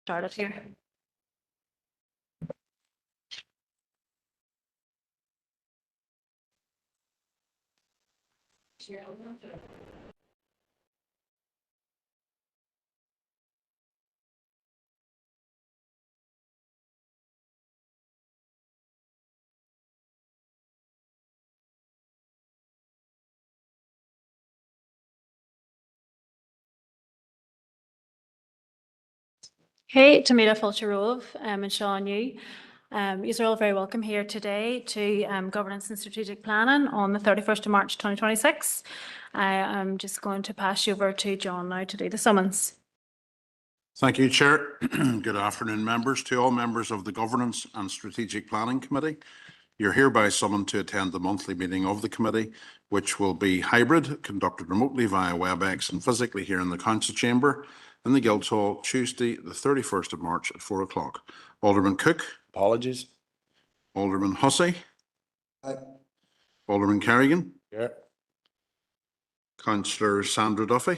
Started here. Hey, Tamira Fulcherove and Sean Yu. You're all very welcome here today to Governance and Strategic Planning on the 31st of March 2026. I am just going to pass you over to John now to do the summons. Thank you, Chair. Good afternoon, members. To all members of the Governance and Strategic Planning Committee, you're hereby summoned to attend the monthly meeting of the committee, which will be hybrid, conducted remotely via WebEx and physically here in the Council Chamber in the Guildhall, Tuesday, the 31st of March at 4 o'clock. Alderman Cook. Apologies. Alderman Hussey. Aye. Alderman Carrigan. Here. Councillor Sandra Duffy.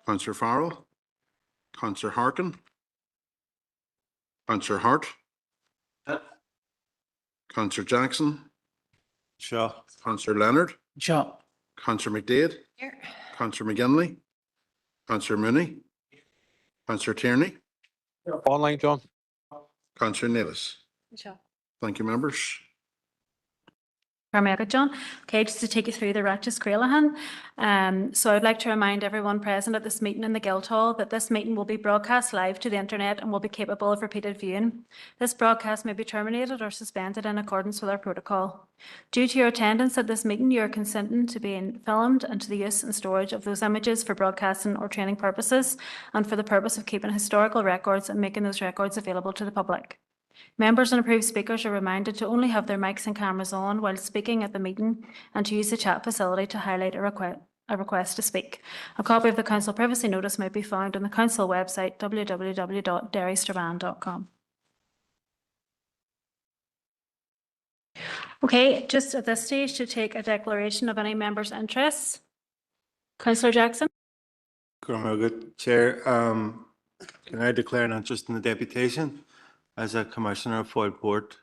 Councillor Farrell. Councillor Harkin. Councillor Hart. Councillor Jackson. Sure. Councillor Leonard. Sure. Councillor McDade. Here. Councillor McGinley. Councillor Mooney. Councillor Tierney. Online, John. Councillor Nevis. Sure. Thank you, members. John. Okay, just to take you through the Ratchis Crealahan. So I'd like to remind everyone present at this meeting in the Guildhall that this meeting will be broadcast live to the internet and will be capable of repeated viewing. This broadcast may be terminated or suspended in accordance with our protocol. Due to your attendance at this meeting, you are consenting to being filmed and to the use and storage of those images for broadcasting or training purposes and for the purpose of keeping historical records and making those records available to the public. Members and approved speakers are reminded to only have their mics and cameras on while speaking at the meeting and to use the chat facility to highlight a request to speak. A copy of the Council privacy notice might be found on the Council website www.derrystrabane.com. Okay, just at this stage to take a declaration of any member's interests. Councillor Jackson. Good Chair, can I declare an interest in the deputation as a commissioner of Foyle Port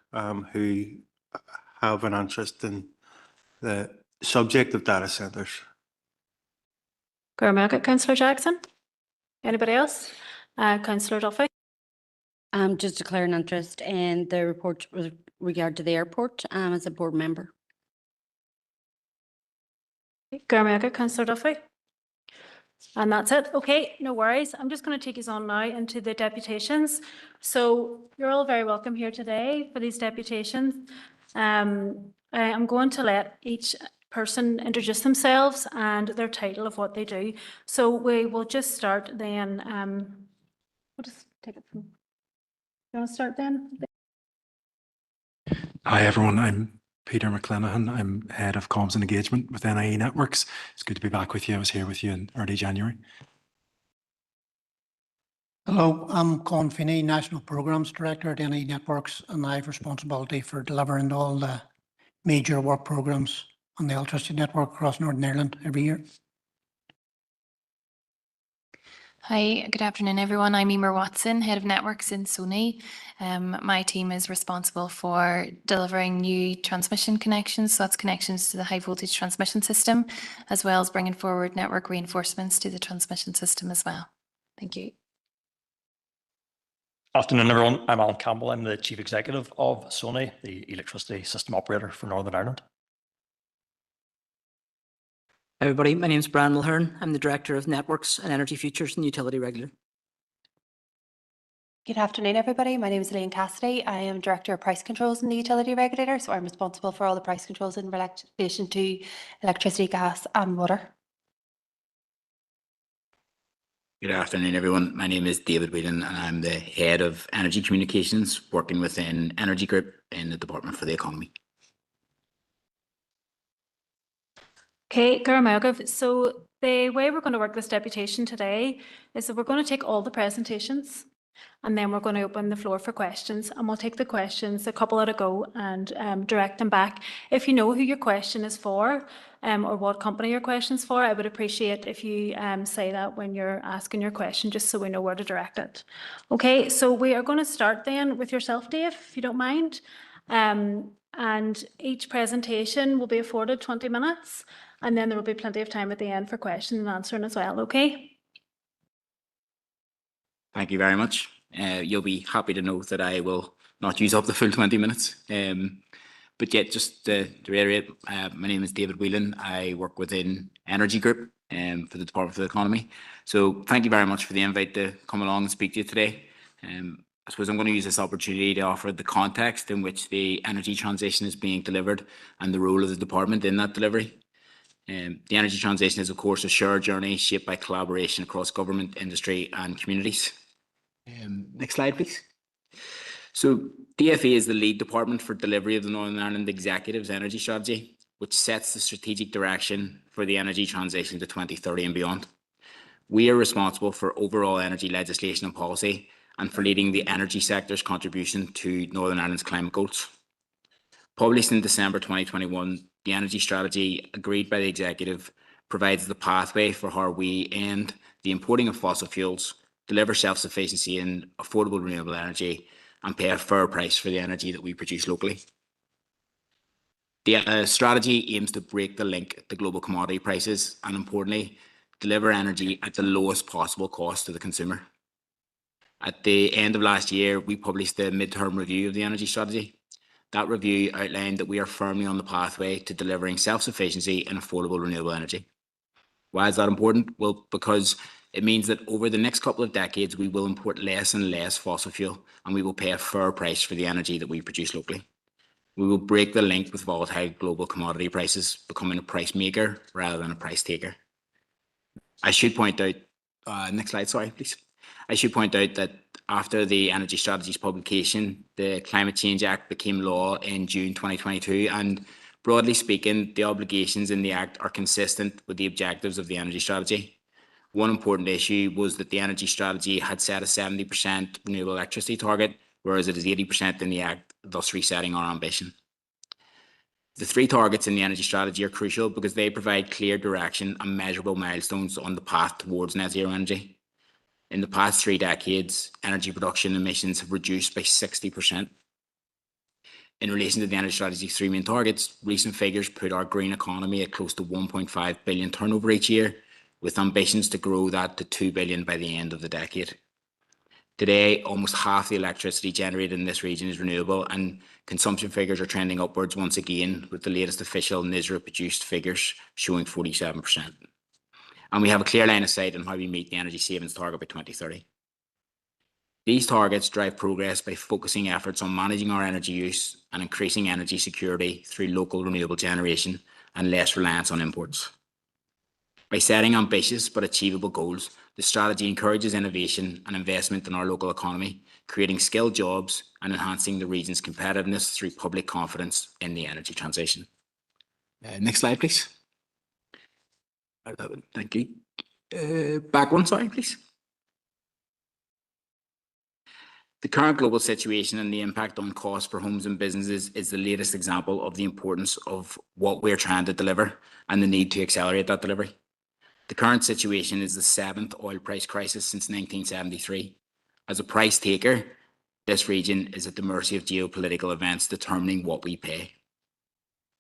who have an interest in the subject of data centres? Councillor Jackson. Anybody else? Councillor Duffy. Just declare an interest in the report with regard to the airport as a board member. Councillor Duffy. And that's it. Okay, no worries. I'm just going to take you on now into the deputations. So you're all very welcome here today for these deputations. I'm going to let each person introduce themselves and their title of what they do. So we will just start then. We'll just take it from. You want to start then? Hi everyone, I'm Peter McClenahan. I'm Head of Comms and Engagement with NIE Networks. It's good to be back with you. I was here with you in early January. Hello, I'm Colin Finney, National Programmes Director at NIE Networks, and I have responsibility for delivering all the major work programmes on the electricity network across Northern Ireland every year. Hi, good afternoon everyone. I'm Emer Watson, Head of Networks in Sony. My team is responsible for delivering new transmission connections, so that's connections to the high voltage transmission system, as well as bringing forward network reinforcements to the transmission system as well. Thank you. Afternoon everyone, I'm Alan Campbell. I'm the Chief Executive of Sony, the electricity system operator for Northern Ireland. Hi everybody, my name is Brian Mulhern. I'm the Director of Networks and Energy Futures and Utility Regulator. Good afternoon, everybody. My name is Elaine Cassidy. I am Director of Price Controls in the Utility Regulator, so I'm responsible for all the price controls in relation to electricity, gas and water. Good afternoon, everyone. My name is David Whelan and I'm the Head of Energy Communications working within Energy Group in the Department for the Economy. Okay, so the way we're going to work this deputation today is that we're going to take all the presentations And then we're going to open the floor for questions, and we'll take the questions a couple at a go and direct them back. If you know who your question is for or what company your question's for, I would appreciate if you say that when you're asking your question, just so we know where to direct it. Okay, so we are going to start then with yourself, Dave, if you don't mind. And each presentation will be afforded 20 minutes, and then there will be plenty of time at the end for question and answering as well, okay? Thank you very much. You'll be happy to know that I will not use up the full 20 minutes. But yet, just to reiterate, my name is David Whelan. I work within Energy Group for the Department for the Economy. So thank you very much for the invite to come along and speak to you today. I suppose I'm going to use this opportunity to offer the context in which the energy transition is being delivered and the role of the department in that delivery. The energy transition is, of course, a shared journey shaped by collaboration across government, industry and communities. Next slide, please. So DFE is the lead department for delivery of the Northern Ireland Executive's energy strategy, which sets the strategic direction for the energy transition to 2030 and beyond. We are responsible for overall energy legislation and policy and for leading the energy sector's contribution to Northern Ireland's climate goals. Published in December 2021, the energy strategy agreed by the Executive provides the pathway for how we end the importing of fossil fuels, deliver self-sufficiency in affordable renewable energy, and pay a fair price for the energy that we produce locally. The strategy aims to break the link to global commodity prices and, importantly, deliver energy at the lowest possible cost to the consumer. At the end of last year, we published the midterm review of the energy strategy. That review outlined that we are firmly on the pathway to delivering self-sufficiency in affordable renewable energy. Why is that important? Well, because it means that over the next couple of decades, we will import less and less fossil fuel, and we will pay a fair price for the energy that we produce locally. We will break the link with volatile global commodity prices, becoming a price maker rather than a price taker. I should point out, next slide, sorry, please. I should point out that after the Energy Strategy's publication, the Climate Change Act became law in June 2022, and broadly speaking, the obligations in the Act are consistent with the objectives of the Energy Strategy. One important issue was that the Energy Strategy had set a 70% renewable electricity target, whereas it is 80% in the Act, thus resetting our ambition. The three targets in the Energy Strategy are crucial because they provide clear direction and measurable milestones on the path towards net zero energy. In the past 3 decades, energy production emissions have reduced by 60%. In relation to the Energy Strategy's 3 main targets, recent figures put our green economy at close to 1.5 billion turnover each year, with ambitions to grow that to 2 billion by the end of the decade. Today, almost half the electricity generated in this region is renewable, and consumption figures are trending upwards once again, with the latest official NISRA produced figures showing 47%. And we have a clear line of sight on how we meet the energy savings target by 2030. These targets drive progress by focusing efforts on managing our energy use and increasing energy security through local renewable generation and less reliance on imports. By setting ambitious but achievable goals, the strategy encourages innovation and investment in our local economy, creating skilled jobs and enhancing the region's competitiveness through public confidence in the energy transition. Next slide, please. Thank you. Back one, sorry, please. The current global situation and the impact on costs for homes and businesses is the latest example of the importance of what we're trying to deliver and the need to accelerate that delivery. The current situation is the 7th oil price crisis since 1973. As a price taker, this region is at the mercy of geopolitical events determining what we pay.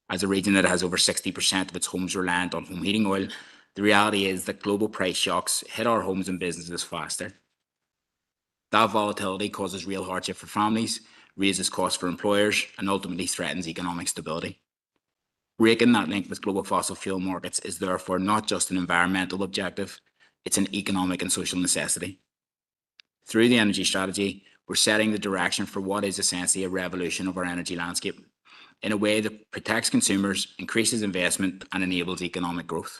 As a region that has over 60% of its homes reliant on home heating oil, the reality is that global price shocks hit our homes and businesses faster. That volatility causes real hardship for families, raises costs for employers, and ultimately threatens economic stability. Breaking that link with global fossil fuel markets is therefore not just an environmental objective, it's an economic and social necessity. Through the energy strategy, we're setting the direction for what is essentially a revolution of our energy landscape in a way that protects consumers, increases investment, and enables economic growth.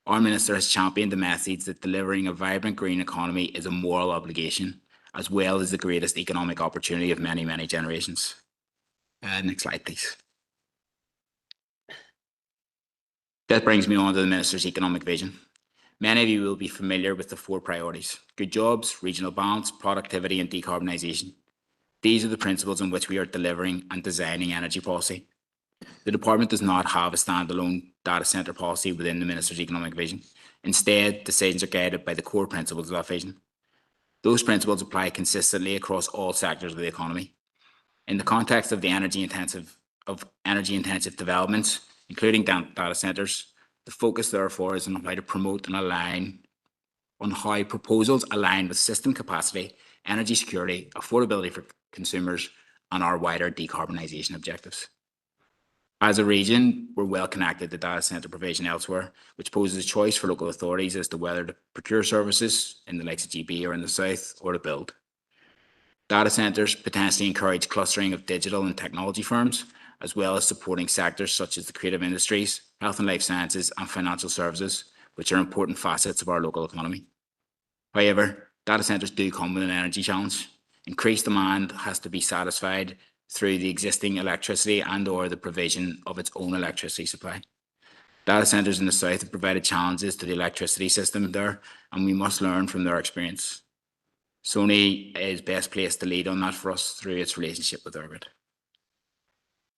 Our Minister has championed the message that delivering a vibrant green economy is a moral obligation, as well as the greatest economic opportunity of many, many generations. Next slide, please. That brings me on to the Minister's economic vision. Many of you will be familiar with the 4 priorities: good jobs, regional balance, productivity and decarbonisation. These are the principles on which we are delivering and designing energy policy. The department does not have a standalone data centre policy within the Minister's economic vision. Instead, decisions are guided by the core principles of that vision. Those principles apply consistently across all sectors of the economy. In the context of the energy intensive developments, including data centres, the focus therefore is on how to promote and align on how proposals align with system capacity, energy security, affordability for consumers, and our wider decarbonisation objectives. As a region, we're well connected to data centre provision elsewhere, which poses a choice for local authorities as to whether to procure services in the likes of GB or in the south, or to build. Data centres potentially encourage clustering of digital and technology firms, as well as supporting sectors such as the creative industries, health and life sciences, and financial services, which are important facets of our local economy. However, data centres do come with an energy challenge. Increased demand has to be satisfied through the existing electricity and/or the provision of its own electricity supply. Data centres in the south have provided challenges to the electricity system there, and we must learn from their experience. Sony is best placed to lead on that for us through its relationship with Urbit.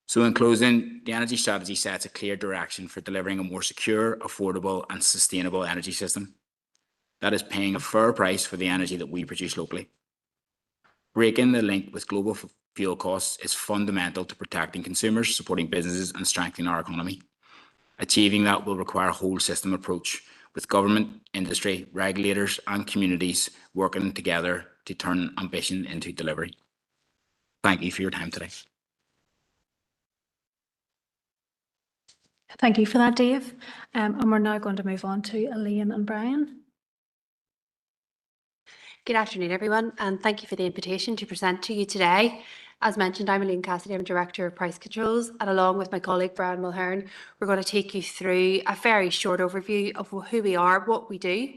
So in closing, the energy strategy sets a clear direction for delivering a more secure, affordable and sustainable energy system that is paying a fair price for the energy that we produce locally. Breaking the link with global fuel costs is fundamental to protecting consumers, supporting businesses and strengthening our economy. Achieving that will require a whole system approach with government, industry, regulators and communities working together to turn ambition into delivery. Thank you for your time today. Thank you for that, Dave. And we're now going to move on to Elaine and Brian. Good afternoon, everyone, and thank you for the invitation to present to you today. As mentioned, I'm Elaine Cassidy, I'm Director of Price Controls, and along with my colleague Brian Mulhern, we're going to take you through a very short overview of who we are, what we do.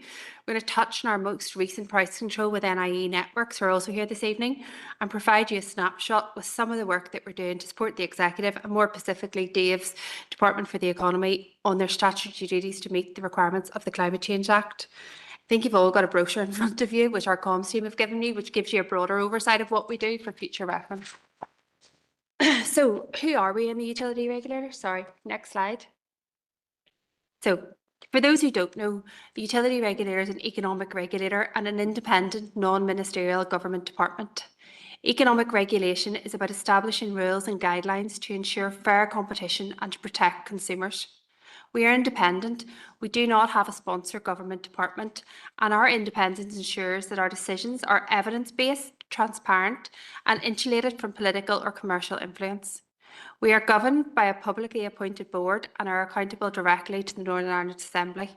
We're going to touch on our most recent price control with NIE Networks, who are also here this evening, and provide you a snapshot with some of the work that we're doing to support the Executive, and more specifically Dave's Department for the Economy, on their statutory duties to meet the requirements of the Climate Change Act. I think you've all got a brochure in front of you, which our comms team have given me, which gives you a broader oversight of what we do for future reference. So, who are we in the utility regulator? Sorry, next slide. So, for those who don't know, the utility regulator is an economic regulator and an independent, non-ministerial government department. Economic regulation is about establishing rules and guidelines to ensure fair competition and to protect consumers. We are independent, we do not have a sponsor government department, and our independence ensures that our decisions are evidence-based, transparent, and insulated from political or commercial influence. We are governed by a publicly appointed board and are accountable directly to the Northern Ireland Assembly.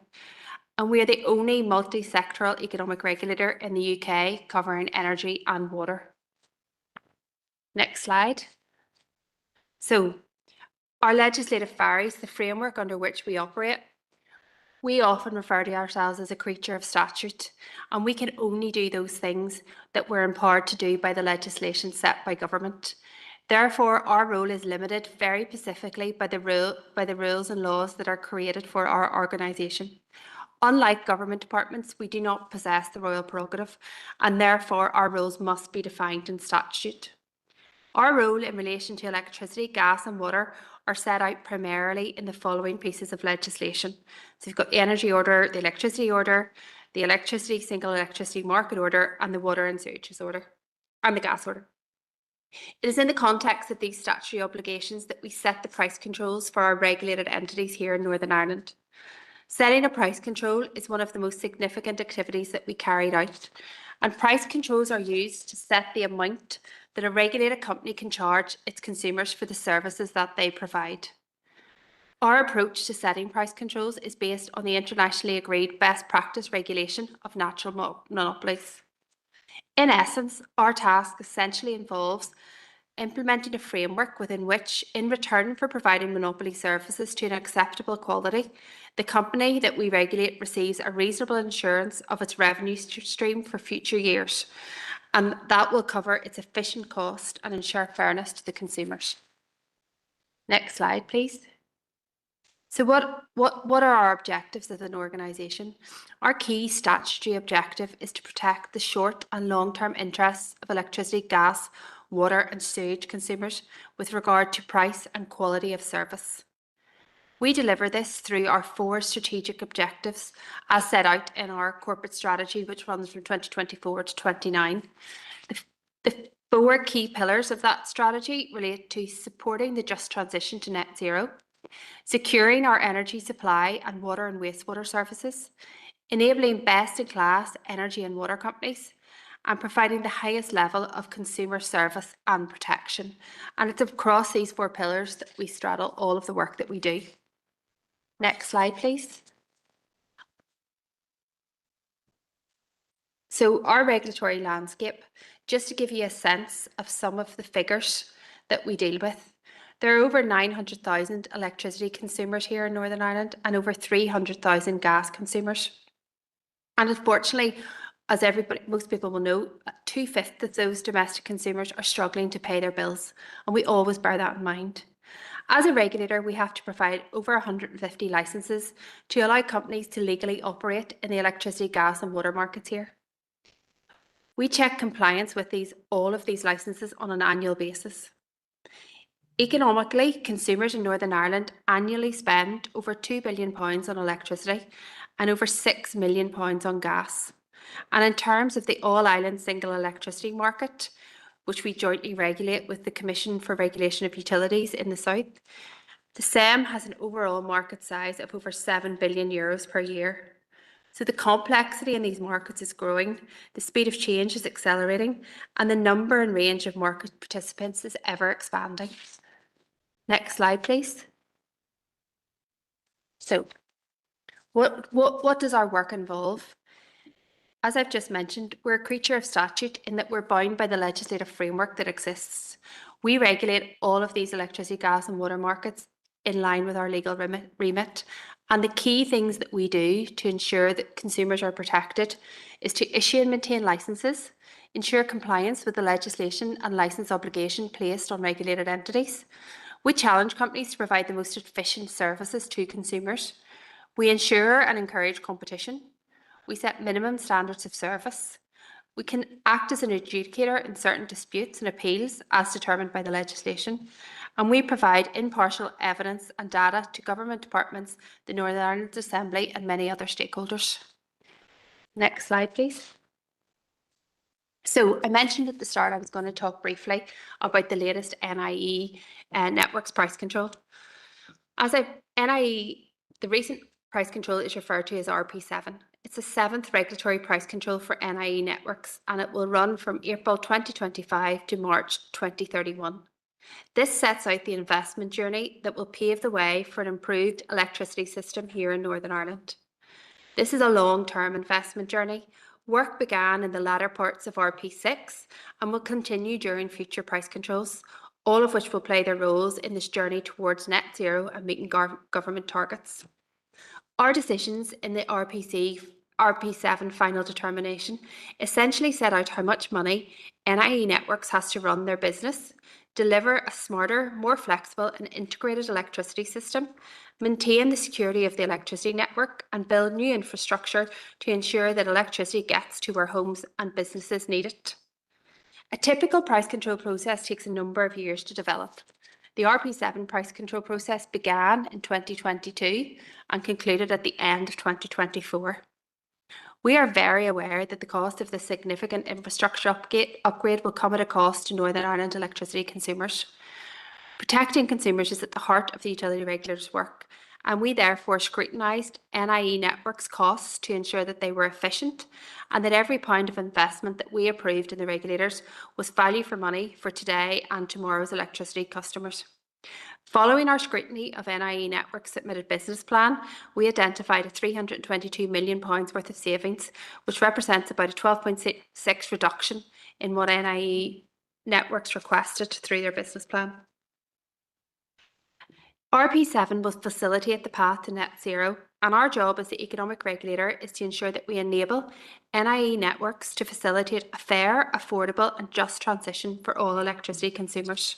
And we are the only multi-sectoral economic regulator in the UK covering energy and water. Next slide. So, our legislative varies the framework under which we operate. We often refer to ourselves as a creature of statute, and we can only do those things that we're empowered to do by the legislation set by government. Therefore, our role is limited very specifically by the rules and laws that are created for our organisation. Unlike government departments, we do not possess the royal prerogative, and therefore our rules must be defined in statute. Our role in relation to electricity, gas and water are set out primarily in the following pieces of legislation. So you've got the Energy Order, the Electricity Order, the Electricity Single Electricity Market Order, and the Water and Sewages Order, and the Gas Order. It is in the context of these statutory obligations that we set the price controls for our regulated entities here in Northern Ireland. Setting a price control is one of the most significant activities that we carried out, and price controls are used to set the amount that a regulated company can charge its consumers for the services that they provide. Our approach to setting price controls is based on the internationally agreed best practice regulation of natural monopolies. In essence, our task essentially involves implementing a framework within which, in return for providing monopoly services to an acceptable quality, the company that we regulate receives a reasonable assurance of its revenue stream for future years, and that will cover its efficient cost and ensure fairness to the consumers. Next slide, please. So what are our objectives as an organisation? Our key statutory objective is to protect the short and long-term interests of electricity, gas, water and sewage consumers with regard to price and quality of service. We deliver this through our 4 strategic objectives as set out in our corporate strategy, which runs from 2024 to 29. The 4 key pillars of that strategy relate to supporting the just transition to net zero, securing our energy supply and water and wastewater services, enabling best-in-class energy and water companies, and providing the highest level of consumer service and protection. And it's across these 4 pillars that we straddle all of the work that we do. Next slide, please. So our regulatory landscape, just to give you a sense of some of the figures that we deal with, there are over 900,000 electricity consumers here in Northern Ireland and over 300,000 gas consumers. And unfortunately, as most people will know, 2/5 of those domestic consumers are struggling to pay their bills, and we always bear that in mind. As a regulator, we have to provide over 150 licences to allow companies to legally operate in the electricity, gas and water markets here. We check compliance with all of these licences on an annual basis. Economically, consumers in Northern Ireland annually spend over £2 billion on electricity and over £6 million on gas. And in terms of the all-island single electricity market, which we jointly regulate with the Commission for Regulation of Utilities in the South, the SEM has an overall market size of over €7 billion per year. So the complexity in these markets is growing, the speed of change is accelerating, and the number and range of market participants is ever expanding. Next slide, please. So what does our work involve? As I've just mentioned, we're a creature of statute in that we're bound by the legislative framework that exists. We regulate all of these electricity, gas and water markets in line with our legal remit. And the key things that we do to ensure that consumers are protected is to issue and maintain licences, ensure compliance with the legislation and licence obligation placed on regulated entities. We challenge companies to provide the most efficient services to consumers. We ensure and encourage competition. We set minimum standards of service. We can act as an adjudicator in certain disputes and appeals as determined by the legislation. And we provide impartial evidence and data to government departments, the Northern Ireland Assembly and many other stakeholders. Next slide, please. So I mentioned at the start I was going to talk briefly about the latest NIE networks price control. The recent price control is referred to as RP7. It's the 7th regulatory price control for NIE networks, and it will run from April 2025 to March 2031. This sets out the investment journey that will pave the way for an improved electricity system here in Northern Ireland. This is a long-term investment journey. Work began in the latter parts of RP6 and will continue during future price controls, all of which will play their roles in this journey towards net zero and meeting government targets. Our decisions in the RP7 final determination essentially set out how much money NIE Networks has to run their business, deliver a smarter, more flexible and integrated electricity system, maintain the security of the electricity network and build new infrastructure to ensure that electricity gets to where homes and businesses need it. A typical price control process takes a number of years to develop. The RP7 price control process began in 2022 and concluded at the end of 2024. We are very aware that the cost of this significant infrastructure upgrade will come at a cost to Northern Ireland electricity consumers. Protecting consumers is at the heart of the utility regulator's work, and we therefore scrutinised NIE Networks' costs to ensure that they were efficient and that every pound of investment that we approved in the regulators was value for money for today and tomorrow's electricity customers. Following our scrutiny of NIE Networks' submitted business plan, we identified a £322 million worth of savings, which represents about a 12.6% reduction in what NIE Networks requested through their business plan. RP7 will facilitate the path to net zero, and our job as the economic regulator is to ensure that we enable NIE Networks to facilitate a fair, affordable and just transition for all electricity consumers.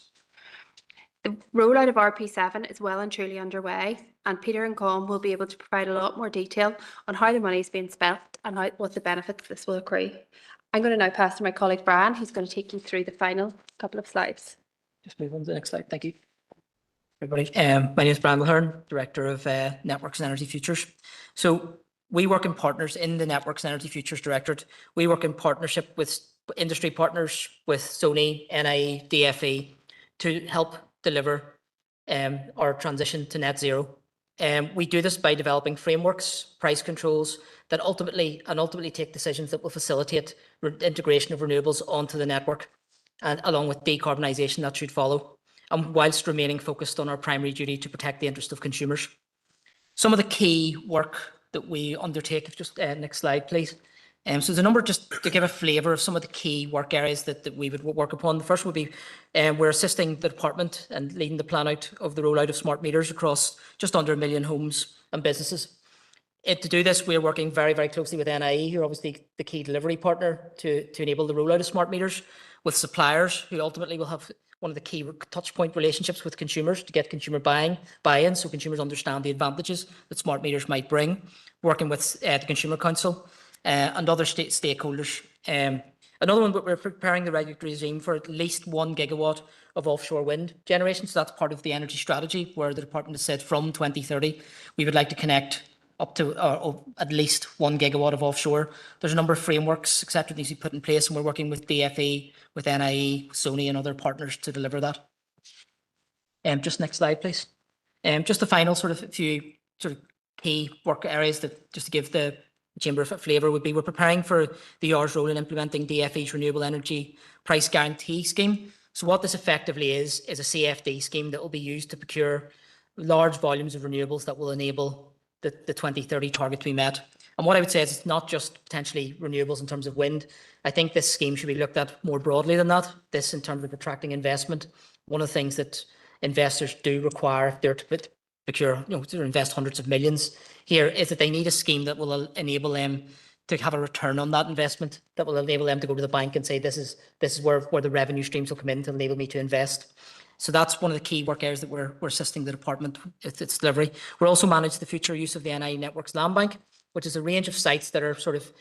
The rollout of RP7 is well and truly underway, and Peter and Colm will be able to provide a lot more detail on how the money is being spent and what the benefits this will accrue. I'm going to now pass to my colleague Brian, who's going to take you through the final couple of slides. Just move on to the next slide. Thank you. Everybody, my name is Brian Mulhern, Director of Networks and Energy Futures. So we work in partners in the Networks and Energy Futures Directorate. We work in partnership with industry partners, with Sony, NIE, DFE, to help deliver our transition to net zero. We do this by developing frameworks, price controls that ultimately take decisions that will facilitate integration of renewables onto the network, and along with decarbonisation that should follow, and whilst remaining focused on our primary duty to protect the interest of consumers. Some of the key work that we undertake, just next slide, please. So there's a number, just to give a flavour of some of the key work areas that we would work upon. The first would be we're assisting the department and leading the plan out of the rollout of smart meters across just under 1 million homes and businesses. To do this, we're working very, very closely with NIE, who are obviously the key delivery partner to enable the rollout of smart meters, with suppliers, who ultimately will have one of the key touchpoint relationships with consumers to get consumer buy-in, so consumers understand the advantages that smart meters might bring, working with the Consumer Council and other stakeholders. Another one, we're preparing the regulatory regime for at least 1 gigawatt of offshore wind generation. So that's part of the energy strategy, where the department has said from 2030, we would like to connect up to at least 1 gigawatt of offshore. There's a number of frameworks, etc., that needs to be put in place, and we're working with DFE, with NIE, Sony, and other partners to deliver that. Just next slide, please. Just the final sort of few sort of key work areas that, just to give the Chamber a flavour, would be we're preparing for the ER's role in implementing DFE's Renewable Energy Price Guarantee Scheme. So what this effectively is a CFD scheme that will be used to procure large volumes of renewables that will enable the 2030 target to be met. And what I would say is it's not just potentially renewables in terms of wind. I think this scheme should be looked at more broadly than that. This, in terms of attracting investment, one of the things that investors do require if they're to procure, to invest hundreds of millions here, is that they need a scheme that will enable them to have a return on that investment, that will enable them to go to the bank and say, this is where the revenue streams will come in to enable me to invest. So that's one of the key work areas that we're assisting the department with its delivery. We're also managing the future use of the NI Networks Land Bank, which is a range of sites that are sort of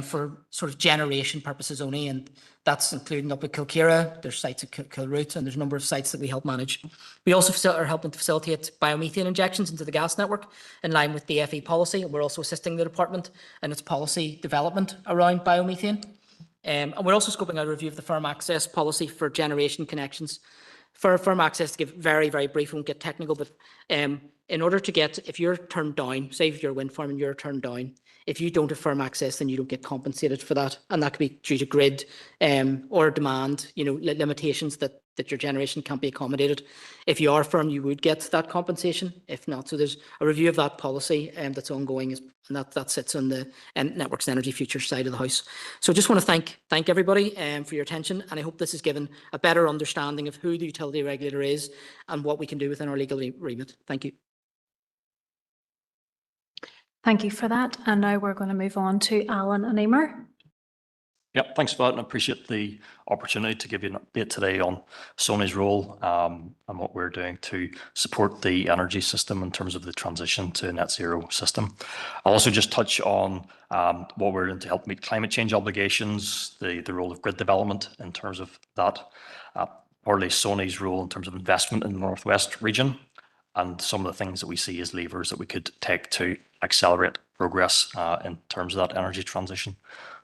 for sort of generation purposes only, and that's including up at Kilkira. There's sites at Kilroot, and there's a number of sites that we help manage. We also are helping to facilitate biomethane injections into the gas network in line with DFE policy, and we're also assisting the department in its policy development around biomethane. And we're also scoping out a review of the firm access policy for generation connections. For firm access, to give very, very brief, won't get technical, but in order to get, if you're turned down, say if you're a wind farm and you're turned down, if you don't have firm access, then you don't get compensated for that. And that could be due to grid or demand, limitations that your generation can't be accommodated. If you are firm, you would get that compensation. If not, so there's a review of that policy that's ongoing, and that sits on the Networks and Energy Futures side of the house. So I just want to thank everybody for your attention, and I hope this has given a better understanding of who the utility regulator is and what we can do within our legal remit. Thank you. Thank you for that. And now we're going to move on to Alan and Emer. Yep, thanks for that, and I appreciate the opportunity to give you an update today on Sony's role and what we're doing to support the energy system in terms of the transition to a net zero system. I'll also just touch on what we're doing to help meet climate change obligations, the role of grid development in terms of that, partly Sony's role in terms of investment in the Northwest region, and some of the things that we see as levers that we could take to accelerate progress in terms of that energy transition.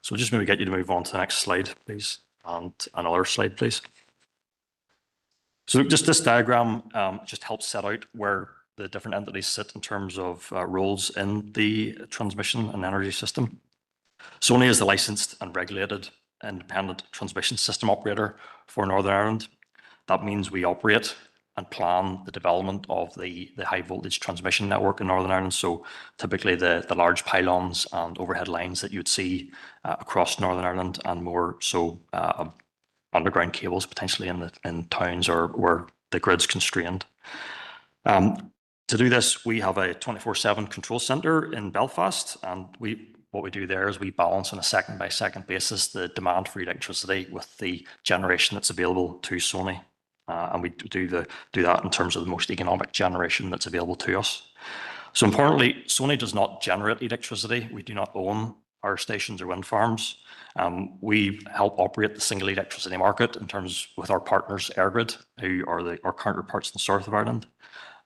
So just maybe get you to move on to the next slide, please, and another slide, please. So just this diagram just helps set out where the different entities sit in terms of roles in the transmission and energy system. Sony is the licensed and regulated independent transmission system operator for Northern Ireland. That means we operate and plan the development of the high voltage transmission network in Northern Ireland. So typically the large pylons and overhead lines that you'd see across Northern Ireland, and more so underground cables potentially in towns or where the grid's constrained. To do this, we have a 24/7 control centre in Belfast, and what we do there is we balance on a second by second basis the demand for electricity with the generation that's available to Sony. And we do that in terms of the most economic generation that's available to us. So importantly, Sony does not generate electricity. We do not own our stations or wind farms. We help operate the single electricity market in terms with our partners, EirGrid, who are our counterparts in the south of Ireland.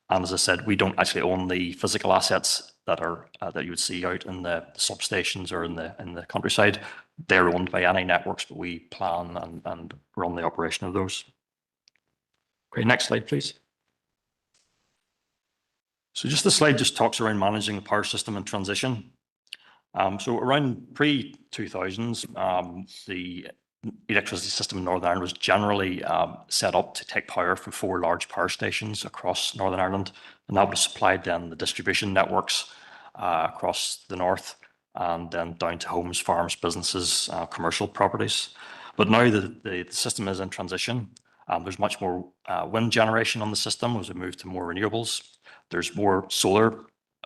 And as I said, we don't actually own the physical assets that are that you would see out in the substations or in the countryside. They're owned by NI Networks, but we plan and run the operation of those. Okay, next slide, please. So just this slide just talks around managing the power system and transition. So around pre-2000s, the electricity system in Northern Ireland was generally set up to take power from 4 large power stations across Northern Ireland, and that would have supplied then the distribution networks across the north, and then down to homes, farms, businesses, commercial properties. But now the system is in transition. There's much more wind generation on the system as we move to more renewables. There's more solar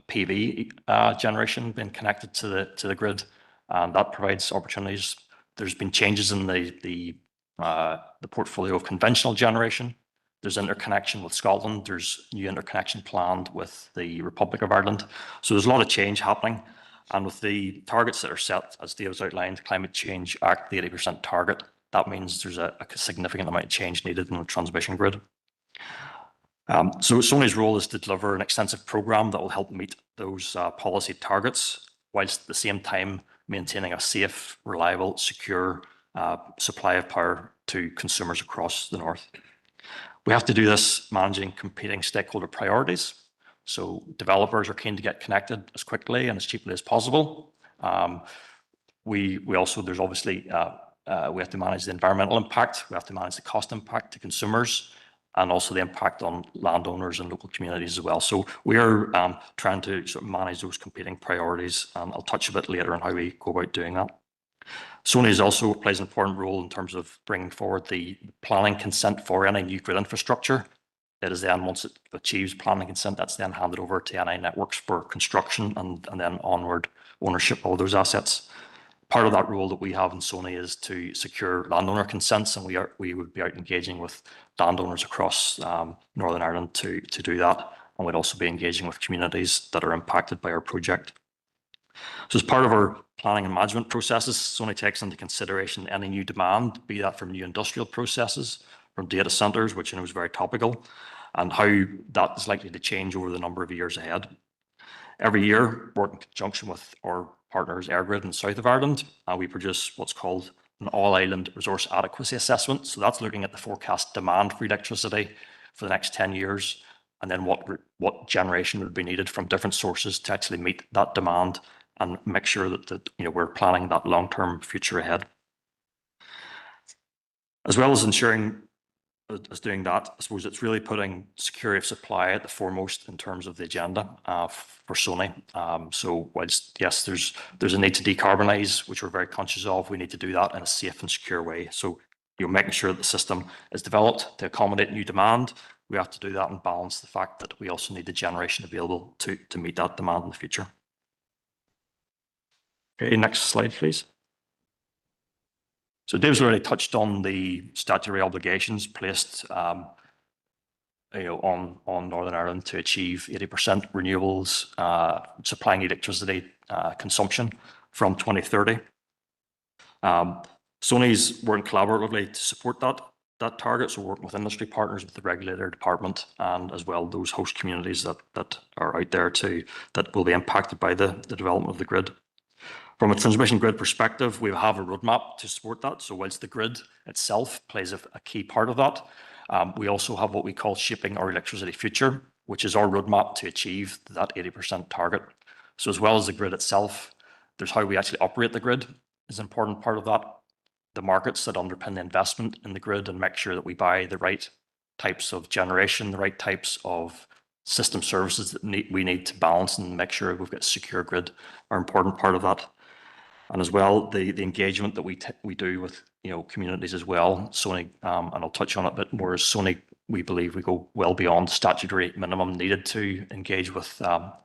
PV generation being connected to the grid, and that provides opportunities. There's been changes in the portfolio of conventional generation. There's interconnection with Scotland. There's new interconnection planned with the Republic of Ireland. So there's a lot of change happening. And with the targets that are set, as Dave's outlined, the Climate Change Act, the 80% target, that means there's a significant amount of change needed in the transmission grid. So Sony's role is to deliver an extensive programme that will help meet those policy targets, whilst at the same time maintaining a safe, reliable, secure supply of power to consumers across the north. We have to do this managing competing stakeholder priorities. So developers are keen to get connected as quickly and as cheaply as possible. We also, there's obviously, we have to manage the environmental impact. We have to manage the cost impact to consumers, and also the impact on landowners and local communities as well. So we are trying to sort of manage those competing priorities, and I'll touch a bit later on how we go about doing that. Sony also plays an important role in terms of bringing forward the planning consent for any new grid infrastructure. It is then, once it achieves planning consent, that's then handed over to NI Networks for construction and then onward ownership of those assets. Part of that role that we have in Sony is to secure landowner consents, and we would be out engaging with landowners across Northern Ireland to do that, and we'd also be engaging with communities that are impacted by our project. So as part of our planning and management processes, Sony takes into consideration any new demand, be that from new industrial processes, from data centres, which I know is very topical, and how that is likely to change over the number of years ahead. Every year, work in conjunction with our partners, EirGrid in the south of Ireland, we produce what's called an all-island resource adequacy assessment. So that's looking at the forecast demand for electricity for the next 10 years, and then what generation would be needed from different sources to actually meet that demand and make sure that we're planning that long-term future ahead. As well as ensuring as doing that, I suppose it's really putting security of supply at the foremost in terms of the agenda for Sony. So whilst, yes, there's a need to decarbonise, which we're very conscious of, we need to do that in a safe and secure way. So you're making sure that the system is developed to accommodate new demand. We have to do that and balance the fact that we also need the generation available to meet that demand in the future. Okay, next slide, please. So Dave's already touched on the statutory obligations placed on Northern Ireland to achieve 80% renewables supplying electricity consumption from 2030. Sony's working collaboratively to support that target, so working with industry partners, with the regulator department, and as well those host communities that are out there that will be impacted by the development of the grid. From a transmission grid perspective, we have a roadmap to support that. So whilst the grid itself plays a key part of that, we also have what we call Shaping Our Electricity Future, which is our roadmap to achieve that 80% target. So as well as the grid itself, there's how we actually operate the grid is an important part of that. The markets that underpin the investment in the grid and make sure that we buy the right types of generation, the right types of system services that we need to balance and make sure we've got a secure grid are an important part of that. And as well, the engagement that we do with communities as well. Sony, and I'll touch on it a bit more, as Sony, we believe we go well beyond statutory minimum needed to engage with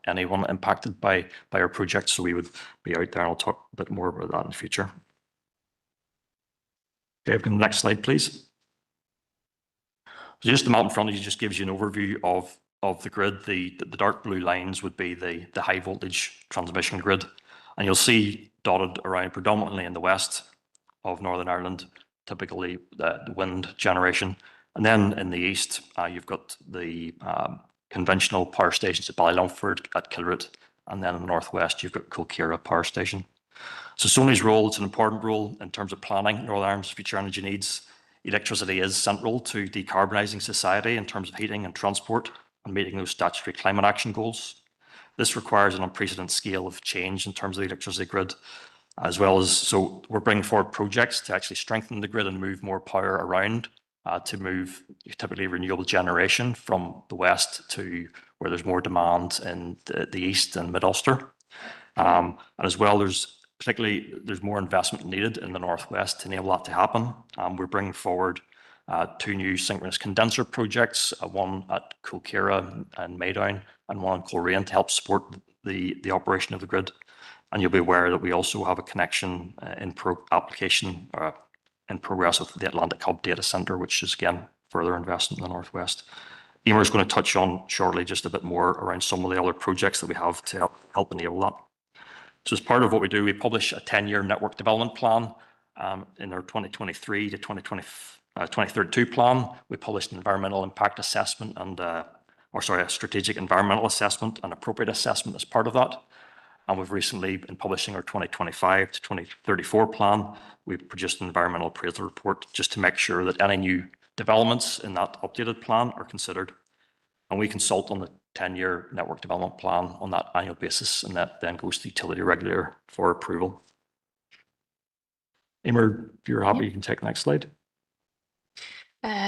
anyone impacted by our project. So we would be out there, and I'll talk a bit more about that in the future. Okay, the next slide, please. So just the map in front of you just gives you an overview of of the grid, the dark blue lines would be the high voltage transmission grid. And you'll see dotted around predominantly in the west of Northern Ireland, typically the wind generation. And then in the east, you've got the conventional power stations at Ballylumford, at Kilroot, and then in the northwest, you've got Colkira Power Station. So Sony's role, it's an important role in terms of planning Northern Ireland's future energy needs. Electricity is central to decarbonising society in terms of heating and transport and meeting those statutory climate action goals. This requires an unprecedented scale of change in terms of the electricity grid, as well as, so we're bringing forward projects to actually strengthen the grid and move more power around to move typically renewable generation from the west to where there's more demand in the east and mid-Ulster. And as well, there's more investment needed in the northwest to enable that to happen. We're bringing forward 2 new synchronous condenser projects, one at Colkira and Maydown, and one in Coleraine to help support the operation of the grid. And you'll be aware that we also have a connection application in progress with the Atlantic Hub data centre, which is again further investment in the northwest. Emer is going to touch on shortly just a bit more around some of the other projects that we have to help enable that. So as part of what we do, we publish a 10-year network development plan. In our 2023 to 2032 plan, we published an environmental impact assessment and, a strategic environmental assessment and appropriate assessment as part of that. And we've recently been publishing our 2025 to 2034 plan. We've produced an environmental appraisal report just to make sure that any new developments in that updated plan are considered. And we consult on the 10-year network development plan on that annual basis, and that then goes to the utility regulator for approval. Emer, if you're happy, you can take the next slide.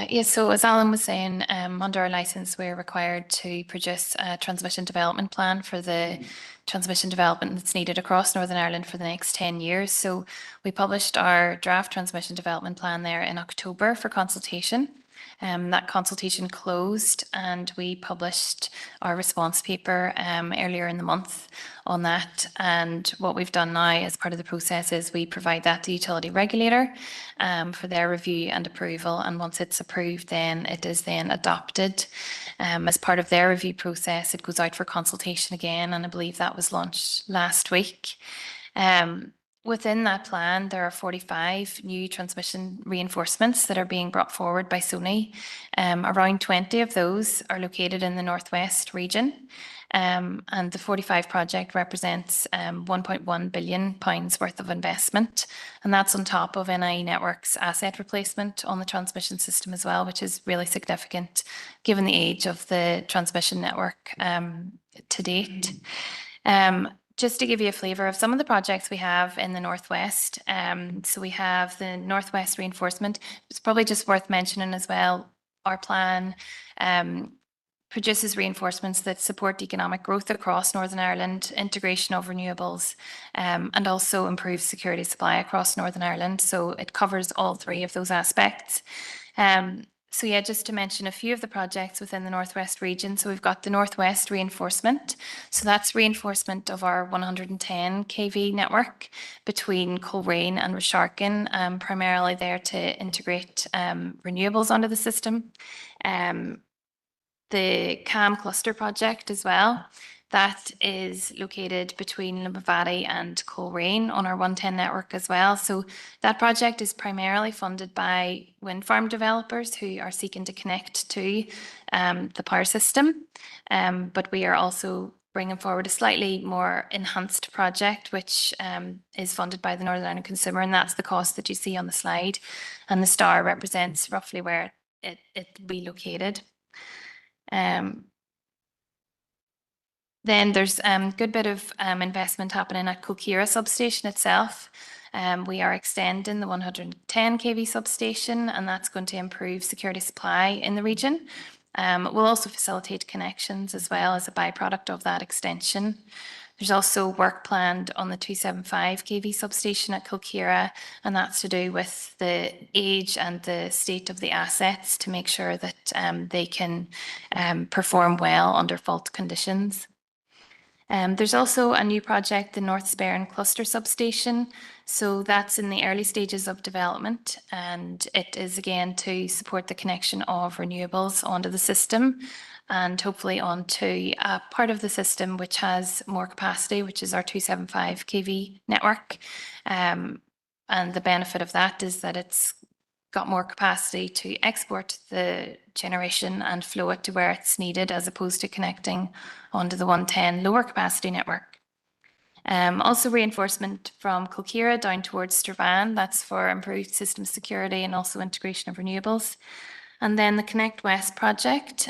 Yes, so as Alan was saying, under our license, we're required to produce a transmission development plan for the transmission development that's needed across Northern Ireland for the next 10 years. So we published our draft transmission development plan there in October for consultation. That consultation closed and we published our response paper earlier in the month on that. And what we've done now as part of the process is we provide that to the utility regulator for their review and approval. And once it's approved, then it is then adopted. As part of their review process, it goes out for consultation again, and I believe that was launched last week. Within that plan, there are 45 new transmission reinforcements that are being brought forward by Sony. Around 20 of those are located in the Northwest region. And the 45 project represents £1.1 billion worth of investment. And that's on top of NIE Networks' asset replacement on the transmission system as well, which is really significant given the age of the transmission network to date. Just to give you a flavour of some of the projects we have in the Northwest. So we have the Northwest reinforcement. It's probably just worth mentioning as well, our plan produces reinforcements that support economic growth across Northern Ireland, integration of renewables, and also improves security of supply across Northern Ireland. So it covers all 3 of those aspects. So yeah, just to mention a few of the projects within the Northwest region. So we've got the Northwest reinforcement. So that's reinforcement of our 110 kV network between Coleraine and Resharkin, primarily there to integrate renewables onto the system. The CAM cluster project as well. That is located between Limavady and Coleraine on our 110 network as well. So that project is primarily funded by wind farm developers who are seeking to connect to the power system. But we are also bringing forward a slightly more enhanced project, which is funded by the Northern Ireland consumer, and that's the cost that you see on the slide. And the star represents roughly where it will be located. Then there's a good bit of investment happening at Colkira substation itself. We are extending the 110 kV substation, and that's going to improve security supply in the region. We'll also facilitate connections as well as a byproduct of that extension. There's also work planned on the 275 kV substation at Colkira, and that's to do with the age and the state of the assets to make sure that they can perform well under fault conditions. There's also a new project, the North Sperrin Cluster Substation. So that's in the early stages of development, and it is again to support the connection of renewables onto the system and hopefully onto a part of the system which has more capacity, which is our 275 kV network. And the benefit of that is that it's got more capacity to export the generation and flow it to where it's needed, as opposed to connecting onto the 110 lower capacity network. Also reinforcement from Kilkira down towards Strabane, that's for improved system security and also integration of renewables. And then the Connect West project.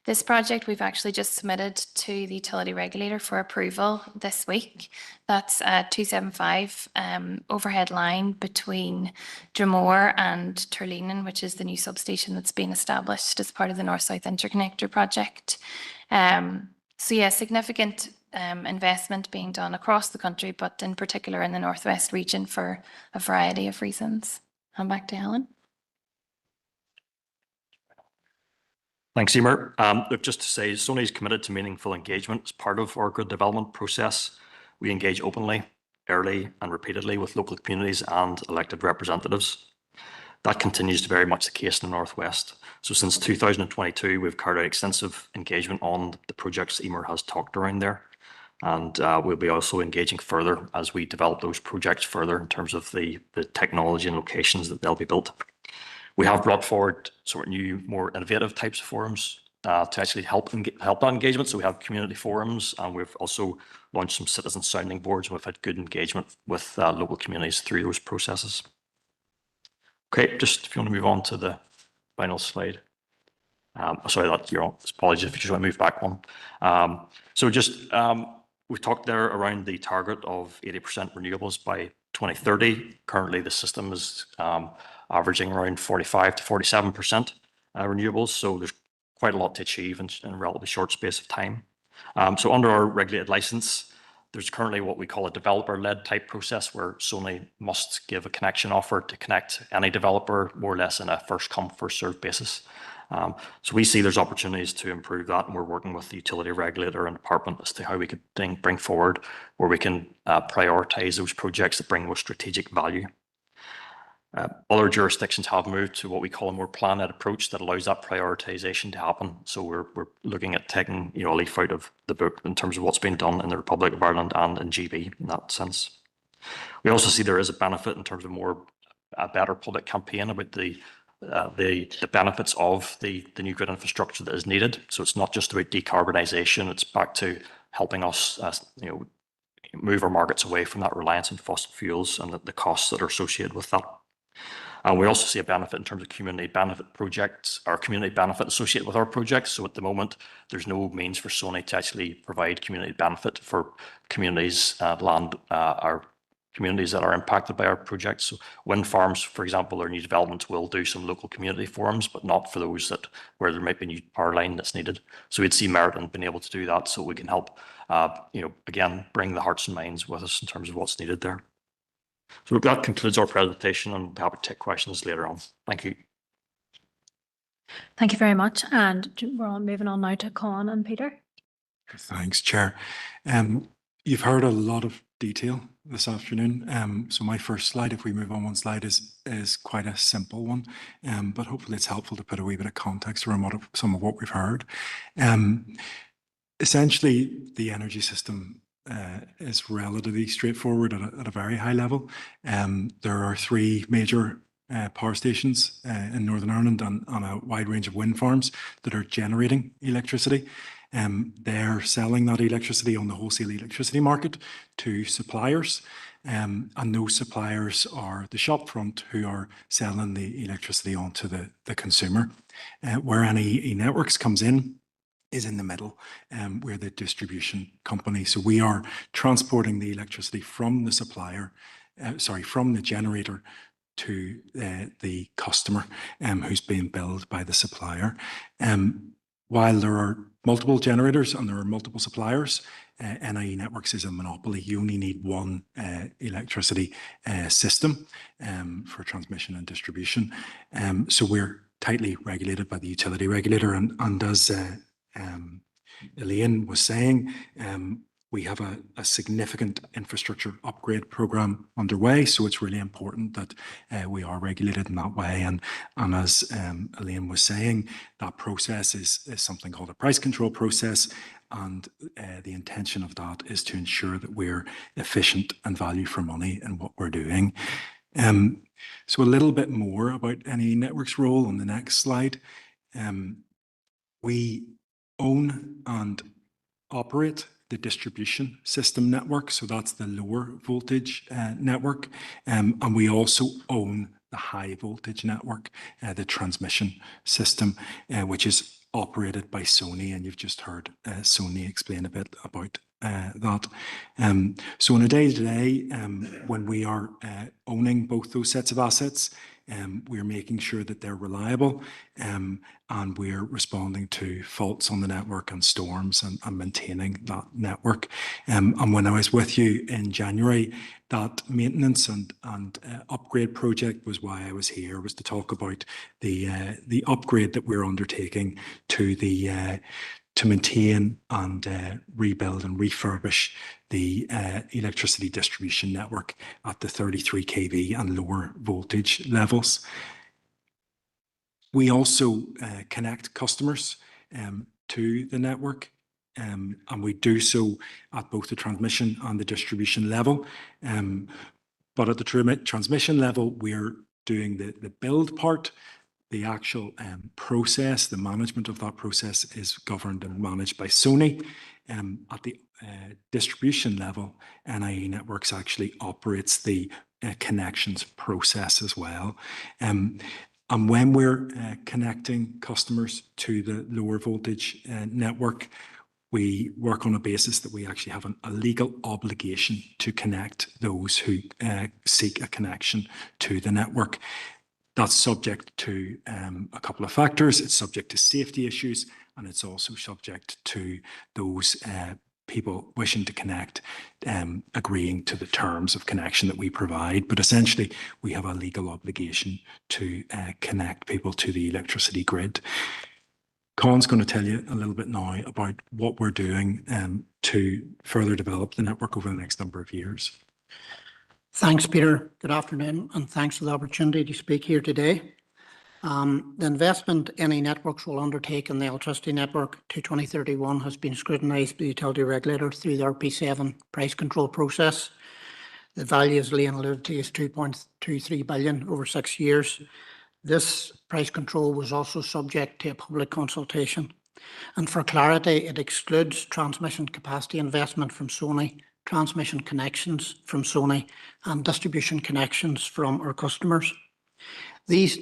This project we've actually just submitted to the utility regulator for approval this week. That's a 275 overhead line between Drumore and Turlenen, which is the new substation that's been established as part of the North-South Interconnector project. So yeah, significant investment being done across the country, but in particular in the Northwest region for a variety of reasons. And back to Helen. Thanks, Emer. Look, just to say, Sony is committed to meaningful engagement as part of our grid development process. We engage openly, early and repeatedly with local communities and elected representatives. That continues to be very much the case in the Northwest. So since 2022, we've carried out extensive engagement on the projects Emer has talked around there. And we'll be also engaging further as we develop those projects further in terms of the technology and locations that they'll be built. We have brought forward sort of new, more innovative types of forums to actually help that engagement. So we have community forums, and we've also launched some citizen sounding boards, and we've had good engagement with local communities through those processes. Okay, just if you want to move on to the final slide. Sorry, that's your own. Apologies if you just want to move back one. So just we've talked there around the target of 80% renewables by 2030. Currently, the system is averaging around 45 to 47% renewables. So there's quite a lot to achieve in a relatively short space of time. So under our regulated license, there's currently what we call a developer-led type process where Sony must give a connection offer to connect any developer more or less in a first come, first served basis. So we see there's opportunities to improve that, and we're working with the utility regulator and department as to how we could bring forward where we can prioritize those projects that bring more strategic value. Other jurisdictions have moved to what we call a more planned approach that allows that prioritization to happen. So we're looking at taking a leaf out of the book in terms of what's been done in the Republic of Ireland and in GB in that sense. We also see there is a benefit in terms of a better public campaign about the benefits of the new grid infrastructure that is needed. So it's not just about decarbonisation; it's back to helping us, move our markets away from that reliance on fossil fuels and the costs that are associated with that. And we also see a benefit in terms of community benefit projects, or community benefit associated with our projects. So at the moment, there's no means for Sony to actually provide community benefit for communities, our communities that are impacted by our projects. So wind farms, for example, or new developments will do some local community forums, but not for those where there might be a new power line that's needed. So we'd see merit in being able to do that, so we can help, again, bring the hearts and minds with us in terms of what's needed there. So that concludes our presentation, and we'll be happy to take questions later on. Thank you. Thank you very much. And we're on moving on now to Con and Peter. Thanks, Chair. You've heard a lot of detail this afternoon. So my first slide, if we move on one slide, is quite a simple one, but hopefully it's helpful to put a wee bit of context around some of what we've heard. Essentially, the energy system is relatively straightforward at a very high level. There are three major power stations in Northern Ireland on a wide range of wind farms that are generating electricity. They're selling that electricity on the wholesale electricity market to suppliers. And those suppliers are the shopfront who are selling the electricity onto the consumer. Where NIE Networks comes in is in the middle. We're the distribution company. So we are transporting the electricity from the supplier, from the generator to the customer who's being billed by the supplier. While there are multiple generators and there are multiple suppliers, NIE Networks is a monopoly. You only need one electricity system for transmission and distribution. So we're tightly regulated by the utility regulator. And as Elaine was saying, We have a significant infrastructure upgrade program underway, so it's really important that we are regulated in that way. And as Elaine was saying, that process is something called a price control process, and the intention of that is to ensure that we're efficient and value for money in what we're doing. So a little bit more about NE Networks' role on the next slide. We own and operate the distribution system network, so that's the lower voltage network, and we also own the high voltage network, the transmission system, which is operated by Sony, and you've just heard Sony explain a bit about that. So on a day-to-day, when we are owning both those sets of assets, we're making sure that they're reliable, and we're responding to faults on the network and storms, and maintaining that network. And when I was with you in January, that maintenance and upgrade project was why I was here, was to talk about the upgrade that we're undertaking to maintain and rebuild and refurbish the electricity distribution network at the 33 kV and lower voltage levels. We also connect customers to the network, and we do so at both the transmission and the distribution level. But at the transmission level, we're doing the build part. The actual process, the management of that process, is governed and managed by Sony. At the distribution level, NIE Networks actually operates the connections process as well. And when we're connecting customers to the lower voltage network, we work on a basis that we actually have a legal obligation to connect those who seek a connection to the network. That's subject to a couple of factors. It's subject to safety issues, and it's also subject to those people wishing to connect agreeing to the terms of connection that we provide. But essentially, we have a legal obligation to connect people to the electricity grid. Con's going to tell you a little bit now about what we're doing to further develop the network over the next number of years. Thanks, Peter. Good afternoon, and thanks for the opportunity to speak here today. The investment NE Networks will undertake in the electricity network to 2031 has been scrutinised by the utility regulator through the RP7 price control process. The value, as Elaine alluded to, is 2.23 billion over 6 years. This price control was also subject to a public consultation. And for clarity, it excludes transmission capacity investment from Sony, transmission connections from Sony, and distribution connections from our customers. These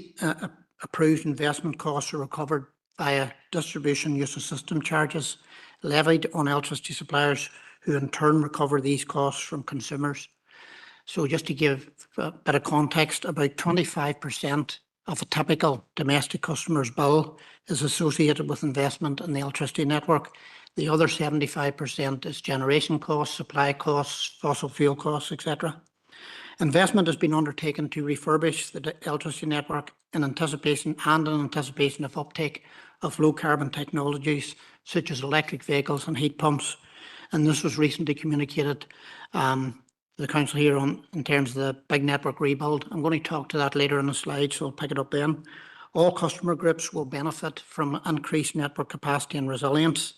approved investment costs are recovered via distribution use of system charges levied on electricity suppliers, who in turn recover these costs from consumers. So just to give a bit of context, about 25% of a typical domestic customer's bill is associated with investment in the electricity network. The other 75% is generation costs, supply costs, fossil fuel costs, etc. Investment has been undertaken to refurbish the electricity network in anticipation of uptake of low carbon technologies such as electric vehicles and heat pumps. And this was recently communicated to the council here in terms of the big network rebuild. I'm going to talk to that later in the slide, so I'll pick it up then. All customer groups will benefit from increased network capacity and resilience.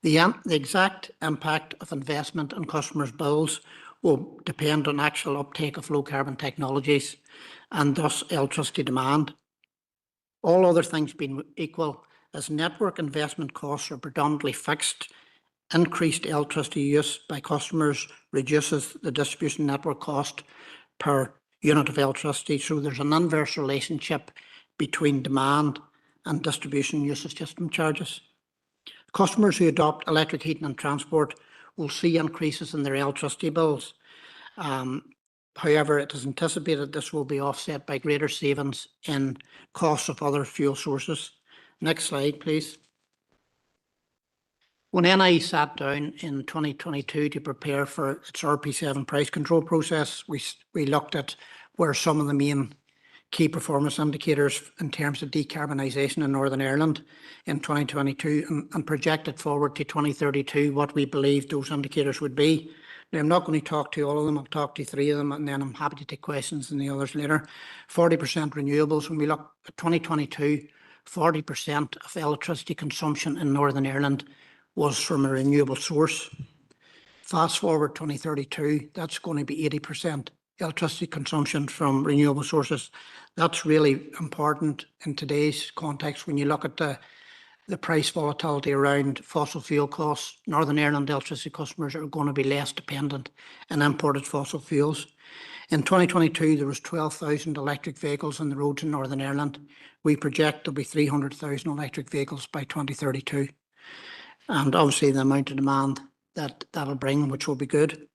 The exact impact of investment on customers' bills will depend on actual uptake of low carbon technologies and thus electricity demand. All other things being equal, as network investment costs are predominantly fixed, increased electricity use by customers reduces the distribution network cost per unit of electricity. So there's an inverse relationship between demand and distribution use of system charges. Customers who adopt electric heating and transport will see increases in their electricity bills. However, it is anticipated this will be offset by greater savings in costs of other fuel sources. Next slide, please. When NI sat down in 2022 to prepare for its RP7 price control process, we looked at where some of the main key performance indicators in terms of decarbonisation in Northern Ireland in 2022 and projected forward to 2032 what we believe those indicators would be. Now, I'm not going to talk to all of them. I'll talk to 3 of them, and then I'm happy to take questions and the others later. 40% renewables. When we look at 2022, 40% of electricity consumption in Northern Ireland was from a renewable source. Fast forward 2032, that's going to be 80% electricity consumption from renewable sources. That's really important in today's context when you look at the price volatility around fossil fuel costs. Northern Ireland electricity customers are going to be less dependent on imported fossil fuels. In 2022, there was 12,000 electric vehicles on the roads in Northern Ireland. We project there'll be 300,000 electric vehicles by 2032. And obviously the amount of demand that'll bring, which will be good.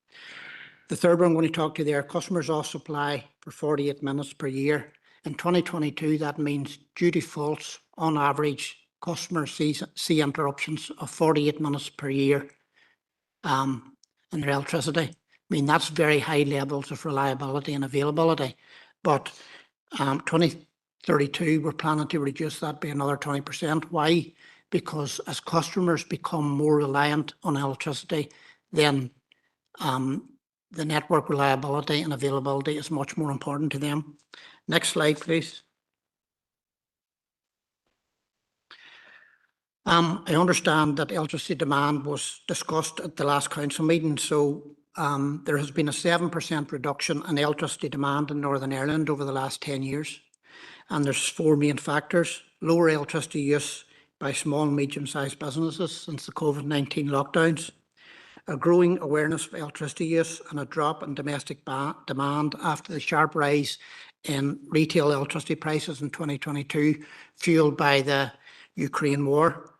The third one I'm going to talk to there, customers off supply for 48 minutes per year. In 2022, that means due to faults, on average, customers see interruptions of 48 minutes per year in their electricity. I mean, that's very high levels of reliability and availability. But 2032, we're planning to reduce that by another 20%. Why? Because as customers become more reliant on electricity, then the network reliability and availability is much more important to them. Next slide, please. I understand that electricity demand was discussed at the last council meeting. So there has been a 7% reduction in electricity demand in Northern Ireland over the last 10 years. And there's 4 main factors: lower electricity use by small and medium-sized businesses since the COVID-19 lockdowns, a growing awareness of electricity use, and a drop in domestic demand after the sharp rise in retail electricity prices in 2022, fueled by the Ukraine war.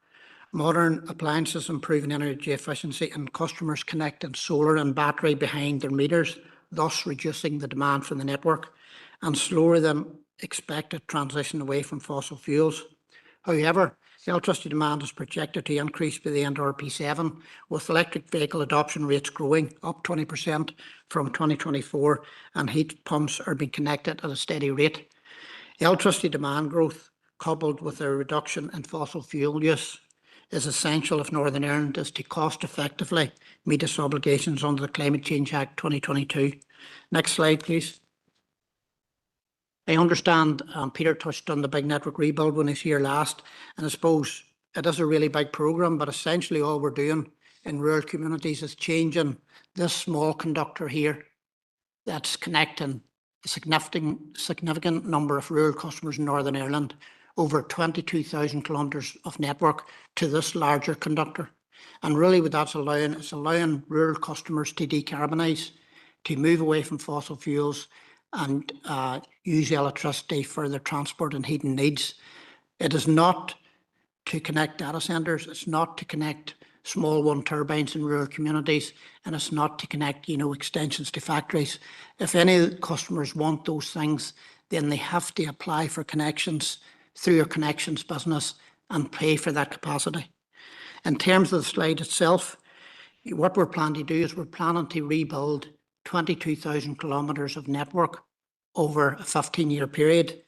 Modern appliances improving energy efficiency and customers connecting solar and battery behind their meters, thus reducing the demand for the network, and slower than expected transition away from fossil fuels. However, electricity demand is projected to increase by the end of RP7, with electric vehicle adoption rates growing up 20% from 2024, and heat pumps are being connected at a steady rate. Electricity demand growth, coupled with a reduction in fossil fuel use, is essential if Northern Ireland is to cost effectively meet its obligations under the Climate Change Act 2022. Next slide, please. I understand Peter touched on the big network rebuild when he was here last, and I suppose it is a really big programme, but essentially all we're doing in rural communities is changing this small conductor here that's connecting a significant number of rural customers in Northern Ireland, over 22,000 kilometres of network, to this larger conductor. And really what that's allowing, it's allowing rural customers to decarbonise, to move away from fossil fuels and use electricity for their transport and heating needs. It is not to connect data centres, it's not to connect small 1 turbines in rural communities, and it's not to connect, extensions to factories. If any customers want those things, then they have to apply for connections through your connections business and pay for that capacity. In terms of the slide itself, what we're planning to do is we're planning to rebuild 22,000 kilometres of network over a 15-year period.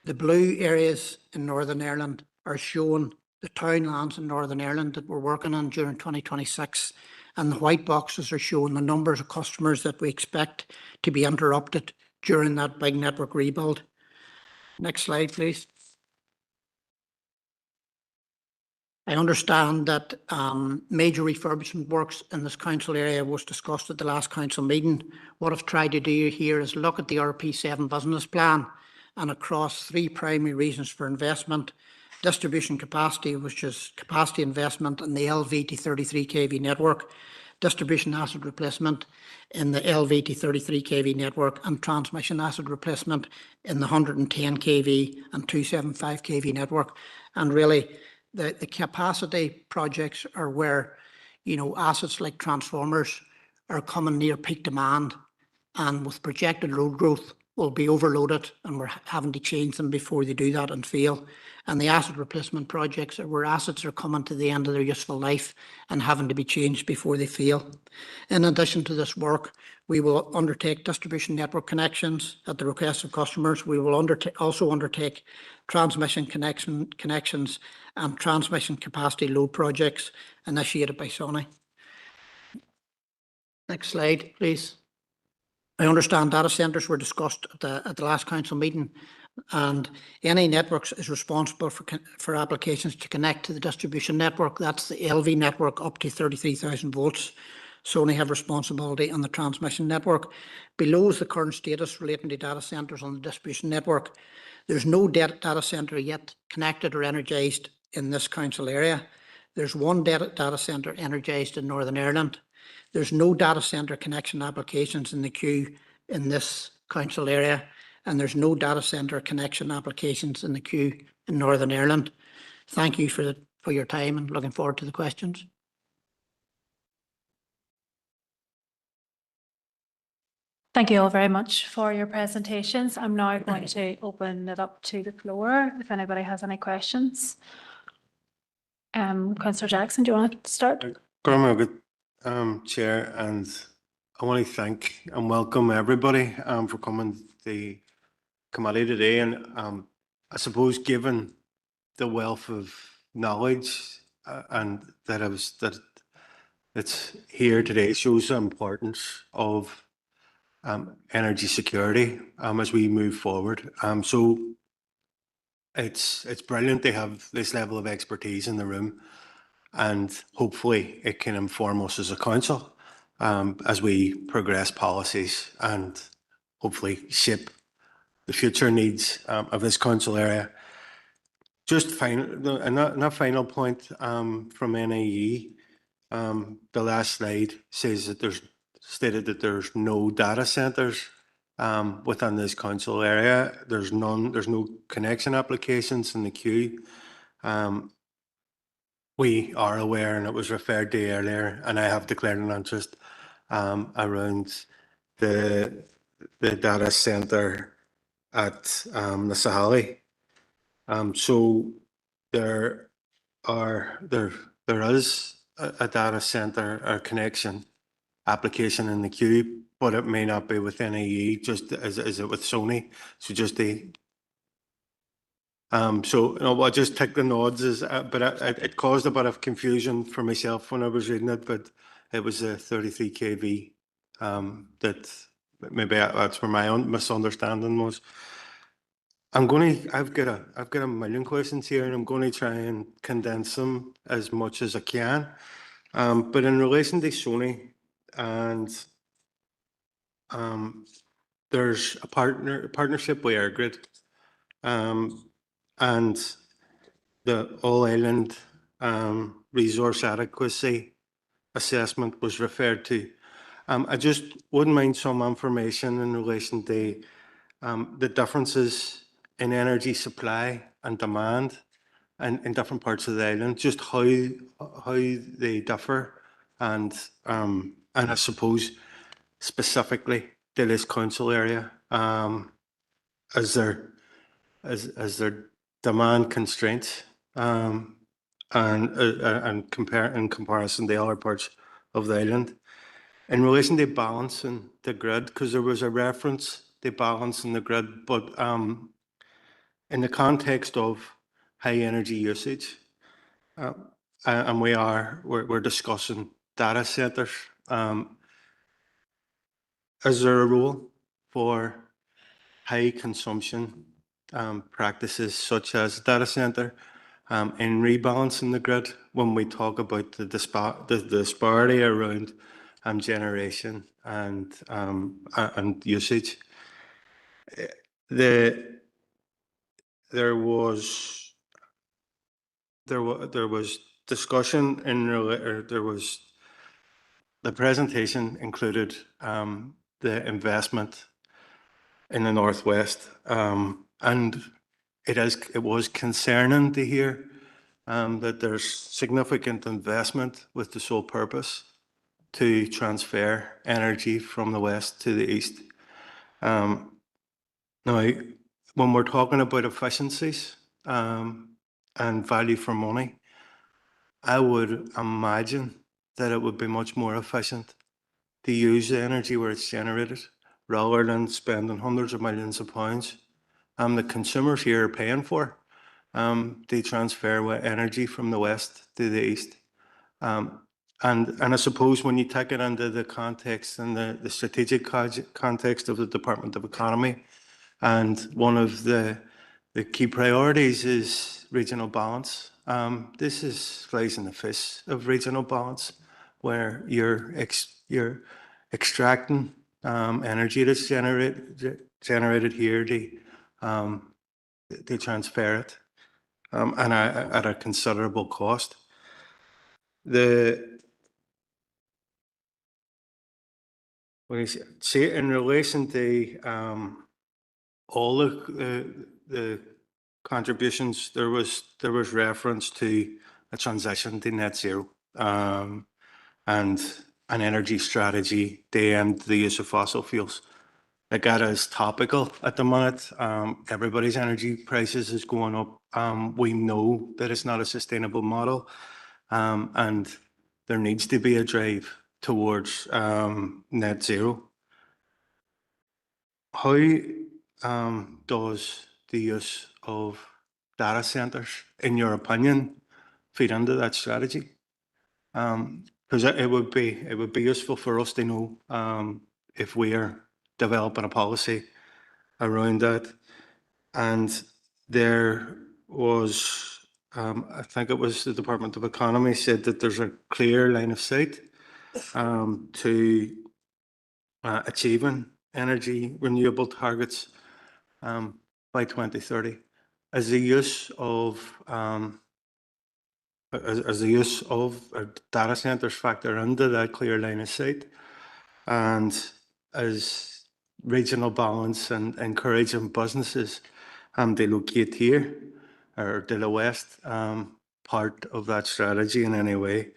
The blue areas in Northern Ireland are showing the townlands in Northern Ireland that we're working on during 2026, and the white boxes are showing the numbers of customers that we expect to be interrupted during that big network rebuild. Next slide, please. I understand that major refurbishment works in this council area was discussed at the last council meeting. What I've tried to do here is look at the RP7 business plan and across 3 primary reasons for investment: distribution capacity, which is capacity investment in the LV to 33 kV network, distribution asset replacement in the LV to 33 kV network, and transmission asset replacement in the 110 kV and 275 kV network. And really, the capacity projects are where, assets like transformers are coming near peak demand, and with projected load growth, will be overloaded and we're having to change them before they do that and fail. And the asset replacement projects are where assets are coming to the end of their useful life and having to be changed before they fail. In addition to this work, we will undertake distribution network connections at the request of customers. We will also undertake transmission connections and transmission capacity load projects initiated by SONI. Next slide, please. I understand data centres were discussed at the last council meeting, and NI Networks is responsible for applications to connect to the distribution network. That's the LV network up to 33,000 volts. SONI have responsibility on the transmission network. Below is the current status relating to data centres on the distribution network. There's no data centre yet connected or energised in this council area. There's one data centre energised in Northern Ireland. There's no data centre connection applications in the queue in this council area, and there's no data centre connection applications in the queue in Northern Ireland. Thank you for your time and looking forward to the questions. Thank you all very much for your presentations. I'm now going to open it up to the floor if anybody has any questions. Councillor Jackson, do you want to start? Chair, and I want to thank and welcome everybody for coming to the committee today. And I suppose given the wealth of knowledge and that it's here today shows the importance of energy security as we move forward. So it's brilliant to have this level of expertise in the room, and hopefully it can inform us as a council as we progress policies and hopefully shape the future needs of this council area. Just final point from NAE. The last slide says that there's stated that there's no data centres within this council area. There's no connection applications in the queue. We are aware, and it was referred to earlier, and I have declared an interest around the data centre at Nasahali. So there is a data centre or connection application in the queue, but it may not be with NAE, just as it with SONI. So just the so I'll just take the nods but it caused a bit of confusion for myself when I was reading it, but it was a 33 kV that maybe that's where my own misunderstanding was. I've got a million questions here, and I'm going to try and condense them as much as I can. But in relation to SONI, and there's a partnership with EirGrid, and the All Island Resource Adequacy Assessment was referred to. I just wouldn't mind some information in relation to the differences in energy supply and demand in different parts of the island, just how they differ, and I suppose specifically to this council area, is there demand constraints and in comparison to other parts of the island in relation to balancing the grid, because there was a reference to balancing the grid, but in the context of high energy usage, and we're discussing data centers. Is there a role for high consumption practices such as data center in rebalancing the grid when we talk about the disparity around generation and usage? There was discussion the presentation included the investment in the Northwest, and it was concerning to hear that there's significant investment with the sole purpose to transfer energy from the west to the east. Now, when we're talking about efficiencies and value for money, I would imagine that it would be much more efficient to use the energy where it's generated rather than spending hundreds of millions of pounds the consumers here are paying for to transfer energy from the west to the east. And I suppose when you take it into the context and the strategic context of the Department of Economy, and one of the key priorities is regional balance. This flies in the face of regional balance, where you're extracting energy that's generated here to transfer it and at a considerable cost. When you see in relation to all the contributions, there was reference to a transition to net zero and an energy strategy to end the use of fossil fuels. Like that is topical at the minute. Everybody's energy prices is going up. We know that it's not a sustainable model, and there needs to be a drive towards net zero. How does the use of data centers, in your opinion, feed into that strategy? Because it would be useful for us to know if we are developing a policy around that. And there was, I think it was the Department of Economy said that there's a clear line of sight to achieving energy renewable targets by 2030. As the use of data centers factor into that clear line of sight, and as regional balance and encouraging businesses to locate here or to the west, part of that strategy in any way.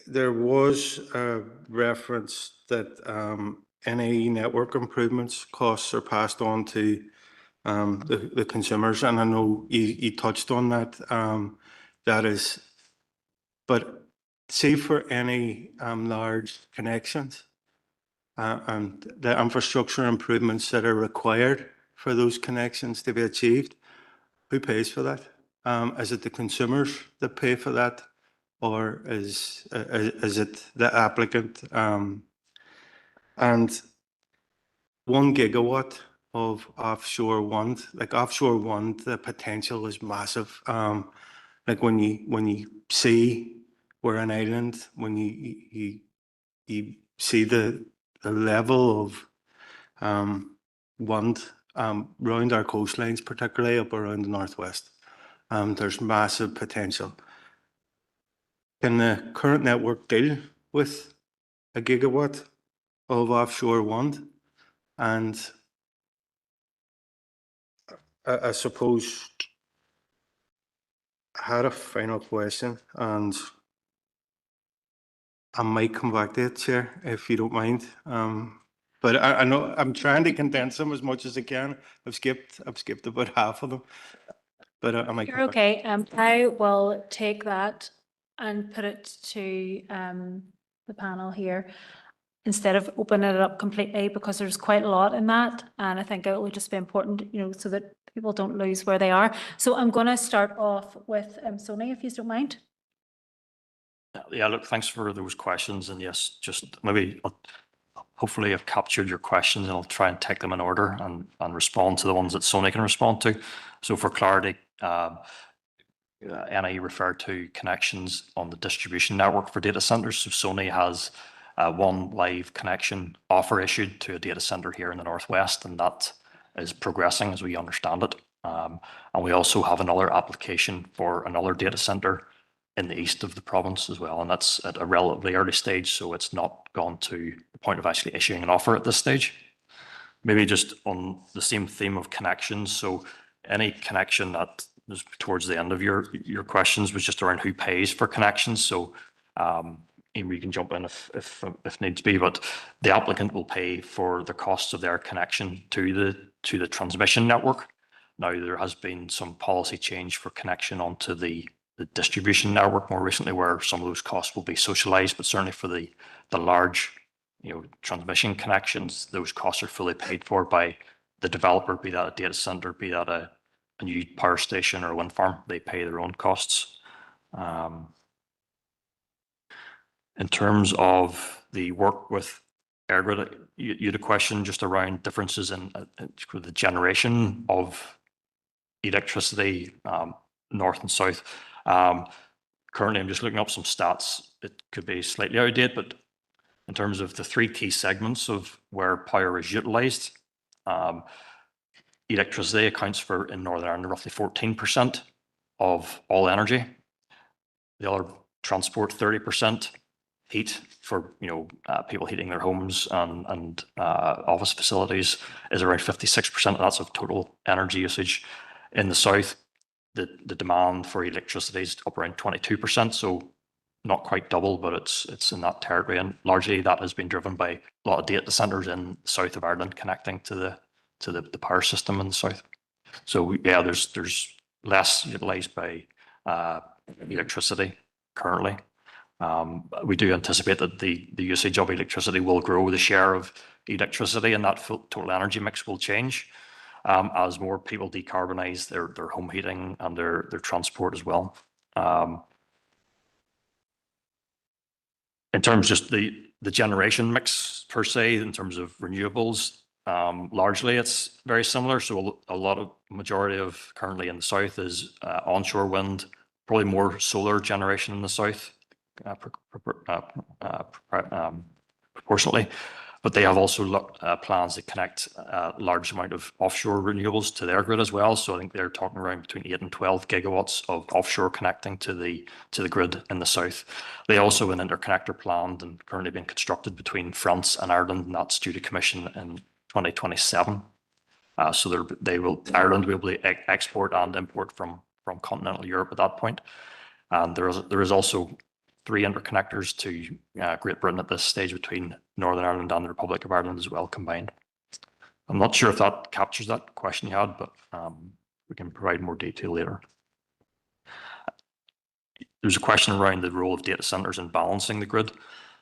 There was a reference that any network improvements costs are passed on to the consumers, and I know you touched on that. That is, but say for any large connections and the infrastructure improvements that are required for those connections to be achieved, who pays for that? Is it the consumers that pay for that, or is it the applicant? And 1 gigawatt of offshore wind, like offshore wind, the potential is massive. Like when you see we're an island, when you see the level of wind around our coastlines, particularly up around the northwest, there's massive potential. Can the current network deal with 1 gigawatt of offshore wind? And I suppose I had a final question, and I might come back to it, Chair, if you don't mind. But I know I'm trying to condense them as much as I can. I've skipped about half of them, but I might. You're okay. I will take that and put it to the panel here instead of opening it up completely, because there's quite a lot in that, and I think it will just be important, so that people don't lose where they are. So I'm going to start off with Sony, if you don't mind. Yeah, look, thanks for those questions, and yes, just maybe hopefully I've captured your questions, and I'll try and take them in order and respond to the ones that Sony can respond to. So for clarity, NI referred to connections on the distribution network for data centers. So Sony has one live connection offer issued to a data center here in the northwest, and that is progressing as we understand it. And we also have another application for another data center in the east of the province as well, and that's at a relatively early stage, so it's not gone to the point of actually issuing an offer at this stage. Maybe just on the same theme of connections, so any connection that was towards the end of your questions was just around who pays for connections. So Emer, you can jump in if needs be, but the applicant will pay for the costs of their connection to the transmission network. Now, there has been some policy change for connection onto the distribution network more recently, where some of those costs will be socialized, but certainly for the large, transmission connections, those costs are fully paid for by the developer, be that a data center, be that a new power station or a wind farm. They pay their own costs. In terms of the work with EirGrid, you had a question just around differences in the generation of electricity, north and south. Currently, I'm just looking up some stats. It could be slightly out of date, but in terms of the three key segments of where power is utilised, electricity accounts for, in Northern Ireland, roughly 14% of all energy. The other, transport, 30%. Heat for people heating their homes and office facilities is around 56%. That's of total energy usage. In the south, the demand for electricity is up around 22%, so not quite double, but it's in that territory. And largely that has been driven by a lot of data centers in the south of Ireland connecting to the power system in the south. So yeah, there's less utilised by electricity currently. We do anticipate that the usage of electricity will grow. The share of electricity in that total energy mix will change as more people decarbonise their home heating and their transport as well. In terms of just the generation mix per se, in terms of renewables, largely it's very similar. So a lot of majority of currently in the south is onshore wind, probably more solar generation in the south. Proportionately, but they have also plans to connect a large amount of offshore renewables to their grid as well. So I think they're talking around between 8 and 12 gigawatts of offshore connecting to the grid in the south. They also have an interconnector planned and currently being constructed between France and Ireland, and that's due to commission in 2027. So Ireland will be able to export and import from continental Europe at that point. And there is also 3 interconnectors to Great Britain at this stage between Northern Ireland and the Republic of Ireland as well combined. I'm not sure if that captures that question you had, but we can provide more detail later. There's a question around the role of data centres in balancing the grid.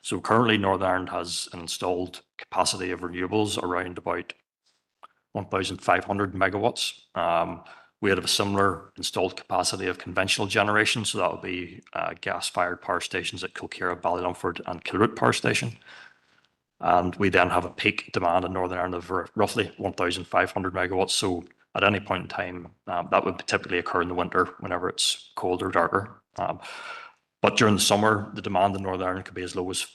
So currently Northern Ireland has an installed capacity of renewables around about 1,500 megawatts. We have a similar installed capacity of conventional generation, so that would be gas-fired power stations at Kilkera, Ballylumford and Kilroot Power Station. And we then have a peak demand in Northern Ireland of roughly 1,500 megawatts. So at any point in time, that would typically occur in the winter whenever it's colder, darker. But during the summer, the demand in Northern Ireland could be as low as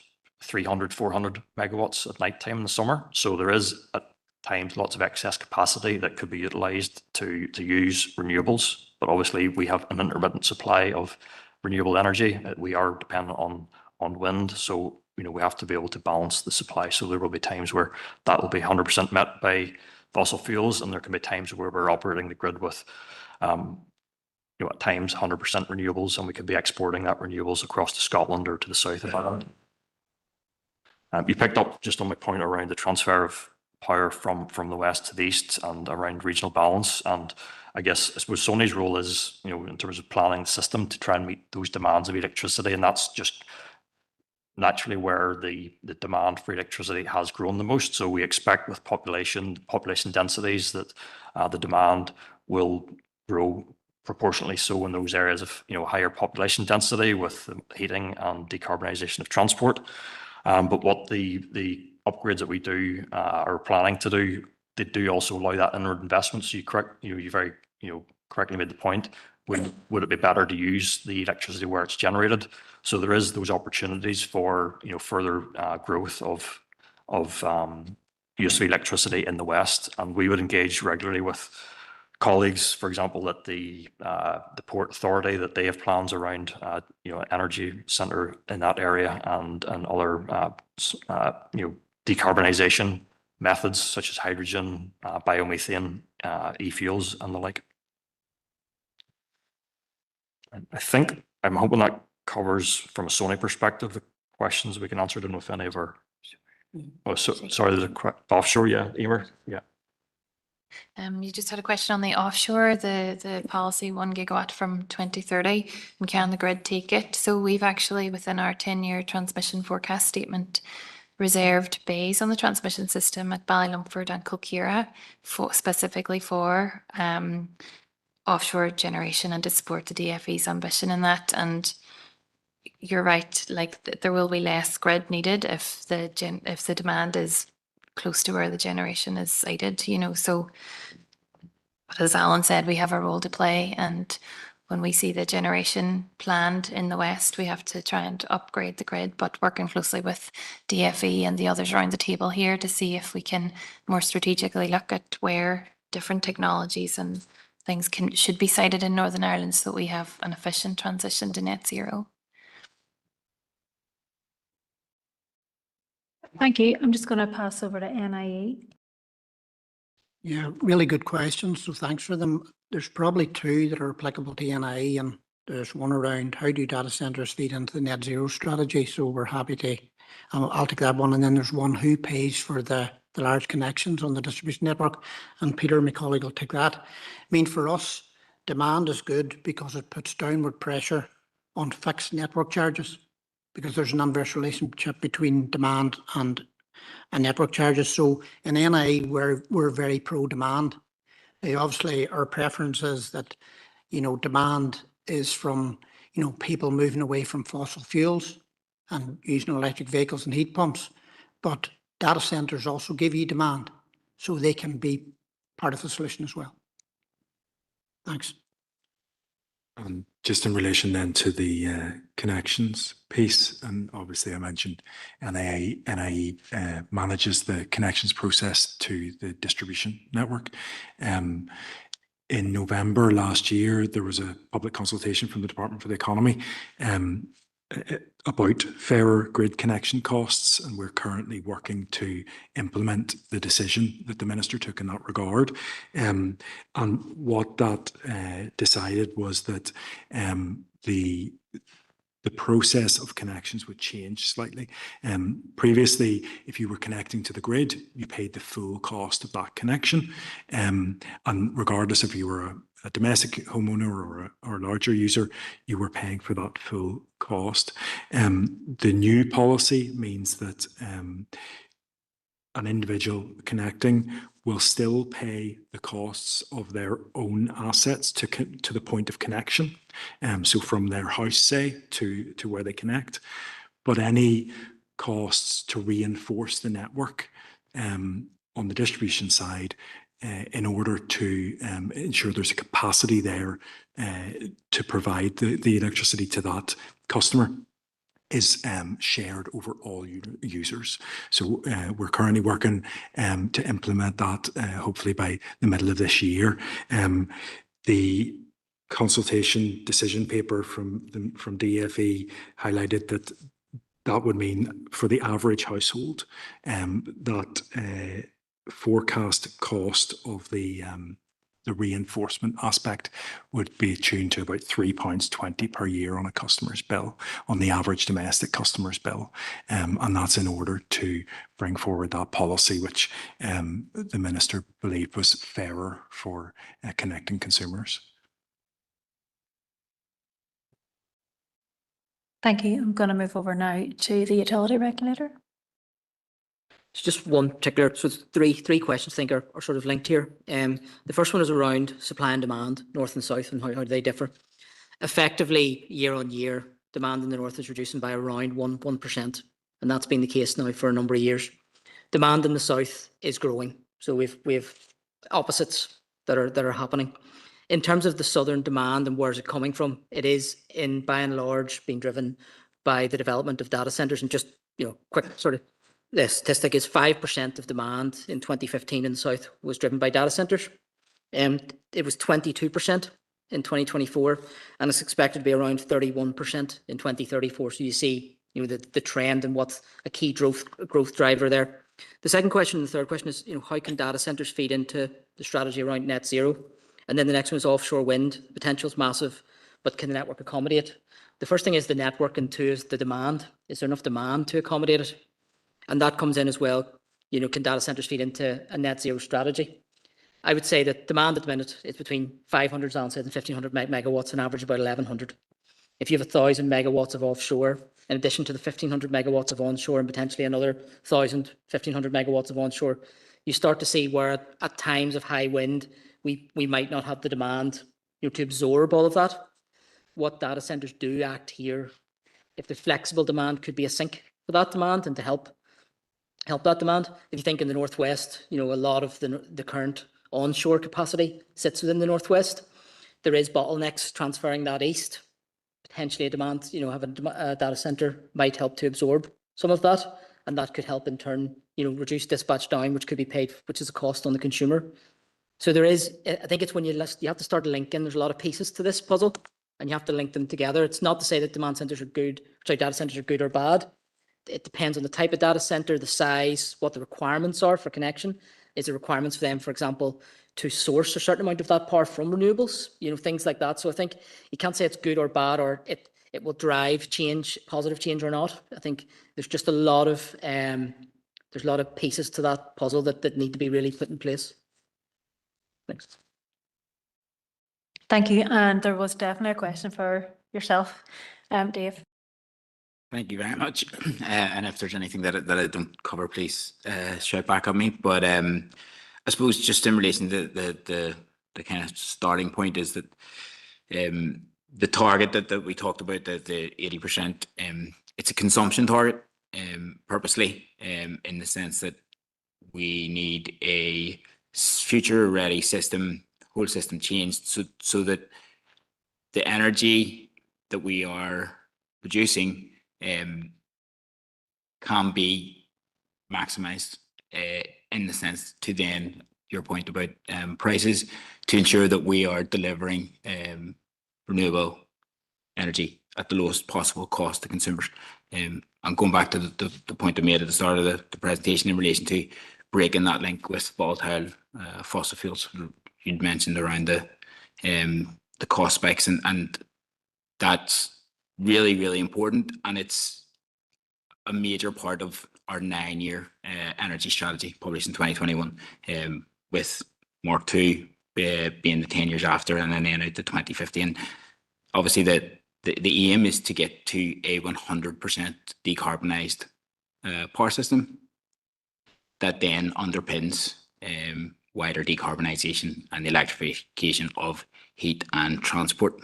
300, 400 megawatts at night time in the summer. So there is at times lots of excess capacity that could be utilised to use renewables. But obviously we have an intermittent supply of renewable energy. We are dependent on wind. So, we have to be able to balance the supply. So there will be times where that will be 100% met by fossil fuels. And there can be times where we're operating the grid with, at times 100% renewables, and we could be exporting that renewables across to Scotland or to the south of Ireland. You picked up just on my point around the transfer of power from the west to the east and around regional balance. And I suppose Sony's role is, in terms of planning the system to try and meet those demands of electricity. And that's just naturally where the demand for electricity has grown the most. So we expect with population densities that the demand will grow proportionately so in those areas of higher population density with heating and decarbonisation of transport. But what the upgrades that we do are planning to do, they do also allow that inward investment. So you very correctly made the point. Would it be better to use the electricity where it's generated? So there is those opportunities for further growth of use of electricity in the west, and we would engage regularly with colleagues, for example, at the Port Authority, that they have plans around energy centre in that area and other decarbonisation methods such as hydrogen, biomethane, e-fuels and the like. I'm hoping that covers from a Sony perspective questions, we can answer them with any of our. Oh, so, sorry, there's offshore, yeah, Emer, yeah. You just had a question on the offshore, the policy 1 gigawatt from 2030, and can the grid take it? So we've actually, within our 10-year transmission forecast statement, reserved bays on the transmission system at Ballylumford and Kilkira specifically for offshore generation and to support the DFE's ambition in that. And you're right, like there will be less grid needed if the demand is close to where the generation is sited, you know. So, but as Alan said, we have a role to play, and when we see the generation planned in the west, we have to try and upgrade the grid, but working closely with DFE and the others around the table here to see if we can more strategically look at where different technologies and things should be sited in Northern Ireland so that we have an efficient transition to net zero. Thank you. I'm just going to pass over to NIE. Yeah, really good questions. So thanks for them. There's probably two that are applicable to NIE, and there's one around how do data centres feed into the net zero strategy. So we're happy to, I'll take that one. And then there's one, who pays for the large connections on the distribution network? And Peter, my colleague, will take that. I mean, for us, demand is good because it puts downward pressure on fixed network charges, because there's an inverse relationship between demand and network charges. So in NIE, we're very pro-demand. Obviously, our preference is that, you know, demand is from, you know, people moving away from fossil fuels and using electric vehicles and heat pumps. But data centres also give you demand, so they can be part of the solution as well. Thanks. Just in relation then to the connections piece, and obviously I mentioned NIE manages the connections process to the distribution network. In November last year, there was a public consultation from the Department for the Economy about fairer grid connection costs, and we're currently working to implement the decision that the Minister took in that regard. And what that decided was that the process of connections would change slightly. Previously, if you were connecting to the grid, you paid the full cost of that connection. And regardless if you were a domestic homeowner or a larger user, you were paying for that full cost. The new policy means that an individual connecting will still pay the costs of their own assets to the point of connection. So from their house, say, to where they connect. But any costs to reinforce the network on the distribution side, in order to ensure there's a capacity there to provide the electricity to that customer, is shared over all users. So we're currently working to implement that hopefully by the middle of this year. The consultation decision paper from DFE highlighted that would mean for the average household that forecast cost of the reinforcement aspect would be tuned to about £3.20 per year on a customer's bill, on the average domestic customer's bill. And that's in order to bring forward that policy, which the Minister believed was fairer for connecting consumers. Thank you. I'm going to move over now to the utility regulator. It's just one particular, so it's three questions I think are sort of linked here. The first one is around supply and demand, north and south, and how do they differ. Effectively, year on year, demand in the north is reducing by around 1%, and that's been the case now for a number of years. Demand in the south is growing, so we've opposites that are happening. In terms of the southern demand and where is it coming from, it is by and large being driven by the development of data centres. And just, you know, quick sort of, the statistic is 5% of demand in 2015 in the south was driven by data centres. It was 22% in 2024, and it's expected to be around 31% in 2034. So you see, you know, the trend and what's a key growth driver there. The second question and the third question is, you know, how can data centres feed into the strategy around net zero? And then the next one is offshore wind. Potential is massive, but can the network accommodate The first thing is the network, and two is the demand. Is there enough demand to accommodate it? And that comes in as well. You know, can data centers feed into a net zero strategy? I would say that demand at the minute is between 500 and 1,500 megawatts, on average about 1,100. If you have 1,000 megawatts of offshore, in addition to the 1,500 megawatts of onshore and potentially another 1,000, 1,500 megawatts of onshore, you start to see where at times of high wind, we might not have the demand, you know, to absorb all of that. What data centers do act here, if the flexible demand could be a sink for that demand and to help that demand. If you think in the Northwest, you know, a lot of the current onshore capacity sits within the Northwest. There is bottlenecks transferring that east. Potentially a demand, you know, having a data center might help to absorb some of that, and that could help in turn, you know, reduce dispatch down, which could be paid, which is a cost on the consumer. So there is, I think it's when you have to start linking, there's a lot of pieces to this puzzle, and you have to link them together. It's not to say that data centers are good or bad. It depends on the type of data center, the size, what the requirements are for connection. Is there requirements for them, for example, to source a certain amount of that power from renewables, you know, things like that. So I think you can't say it's good or bad, or it will drive change, positive change or not. I think there's just a lot of pieces to that puzzle that need to be really put in place. Thanks. Thank you. And there was definitely a question for yourself, Dave. Thank you very much. And if there's anything that I don't cover, please shout back at me. But I suppose just in relation to the kind of starting point is that the target that we talked about, the 80%, it's a consumption target purposely in the sense that we need a future ready system, whole system changed so that the energy that we are producing can be maximized in the sense to then your point about prices, to ensure that we are delivering renewable energy at the lowest possible cost to consumers. And going back to the point I made at the start of the presentation in relation to breaking that link with volatile fossil fuels, you'd mentioned around the cost spikes, and that's really, really important. And it's a major part of our 9-year energy strategy published in 2021, with Mark II being the 10 years after, and then out to 2050. And obviously the aim is to get to a 100% decarbonised power system that then underpins wider decarbonisation and the electrification of heat and transport.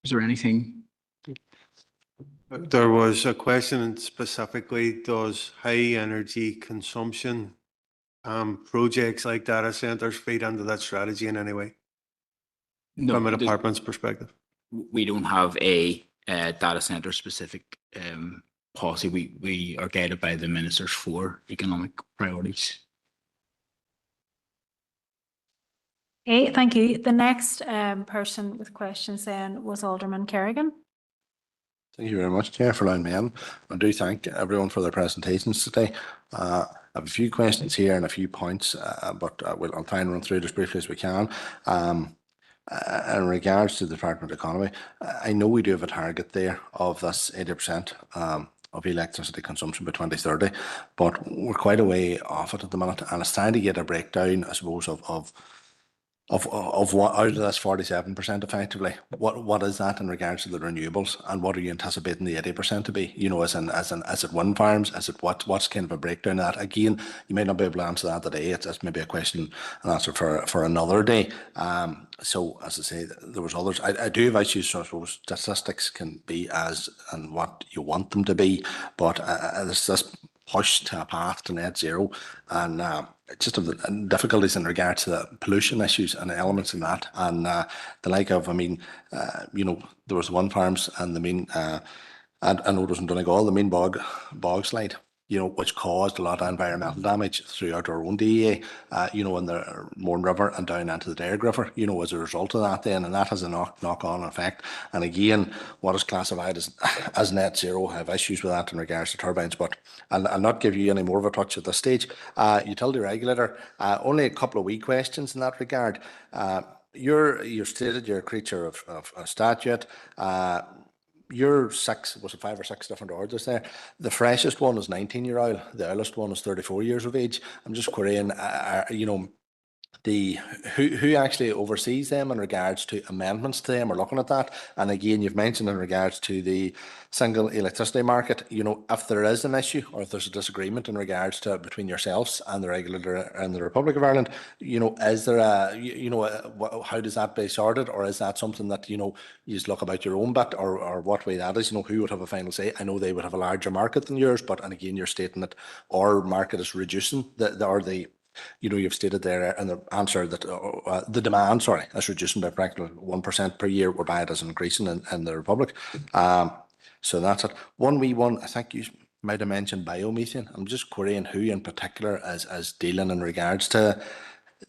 Is there anything? There was a question specifically, does high energy consumption projects like data centers feed into that strategy in any way? No, from a department's perspective? We don't have a data center specific policy. We are guided by the Minister's 4 economic priorities. Okay, thank you. The next person with questions then was Alderman Kerrigan. Thank you very much, Chair, for allowing me in. I do thank everyone for their presentations today. I have a few questions here and a few points, but I'll try and run through it as briefly as we can. In regards to the Department of Economy, I know we do have a target there of this 80% of electricity consumption by 2030, but we're quite a way off it at the minute, and it's trying to get a breakdown, I suppose, of what out of this 47% effectively, what is that in regards to the renewables, and what are you anticipating the 80% to be? You know, as it wind farms, as it what's kind of a breakdown of that? Again, you may not be able to answer that today. It's maybe a question and answer for another day. So as I say, there was others. I do have issues. So I suppose statistics can be as and what you want them to be, but there's this push to a path to net zero, and just of the difficulties in regards to the pollution issues and elements in that, and the like of, I mean, you know, there was wind farms and the main, I know it was in Donegal, the main bog slide, you know, which caused a lot of environmental damage throughout our own DEA, you know, in the Mourne River and down into the Derg River, you know, as a result of that then, and that has a knock-on effect. And again, what is classified as net zero, I have issues with that in regards to turbines, but I'll not give you any more of a touch at this stage. Utility regulator, only a couple of wee questions in that regard. You're stated you're a creature of a statute. You're was it 5 or 6 different orders there? The freshest one is 19-year old. The eldest one is 34 years of age. I'm just querying, you know, who actually oversees them in regards to amendments to them or looking at that? And again, you've mentioned in regards to the single electricity market, you know, if there is an issue or if there's a disagreement in regards to between yourselves and the regulator and the Republic of Ireland, you know, is there how does that be sorted, or is that something that, you know, you just look about your own bit, or what way that is, you know, who would have a final say? I know they would have a larger market than yours, but, and again, you're stating that our market is reducing you know, you've stated there in the answer that the demand, sorry, is reducing by practically 1% per year, whereby it is increasing in the Republic. So that's it. One, I think you might have mentioned biomethane. I'm just querying who in particular is dealing in regards to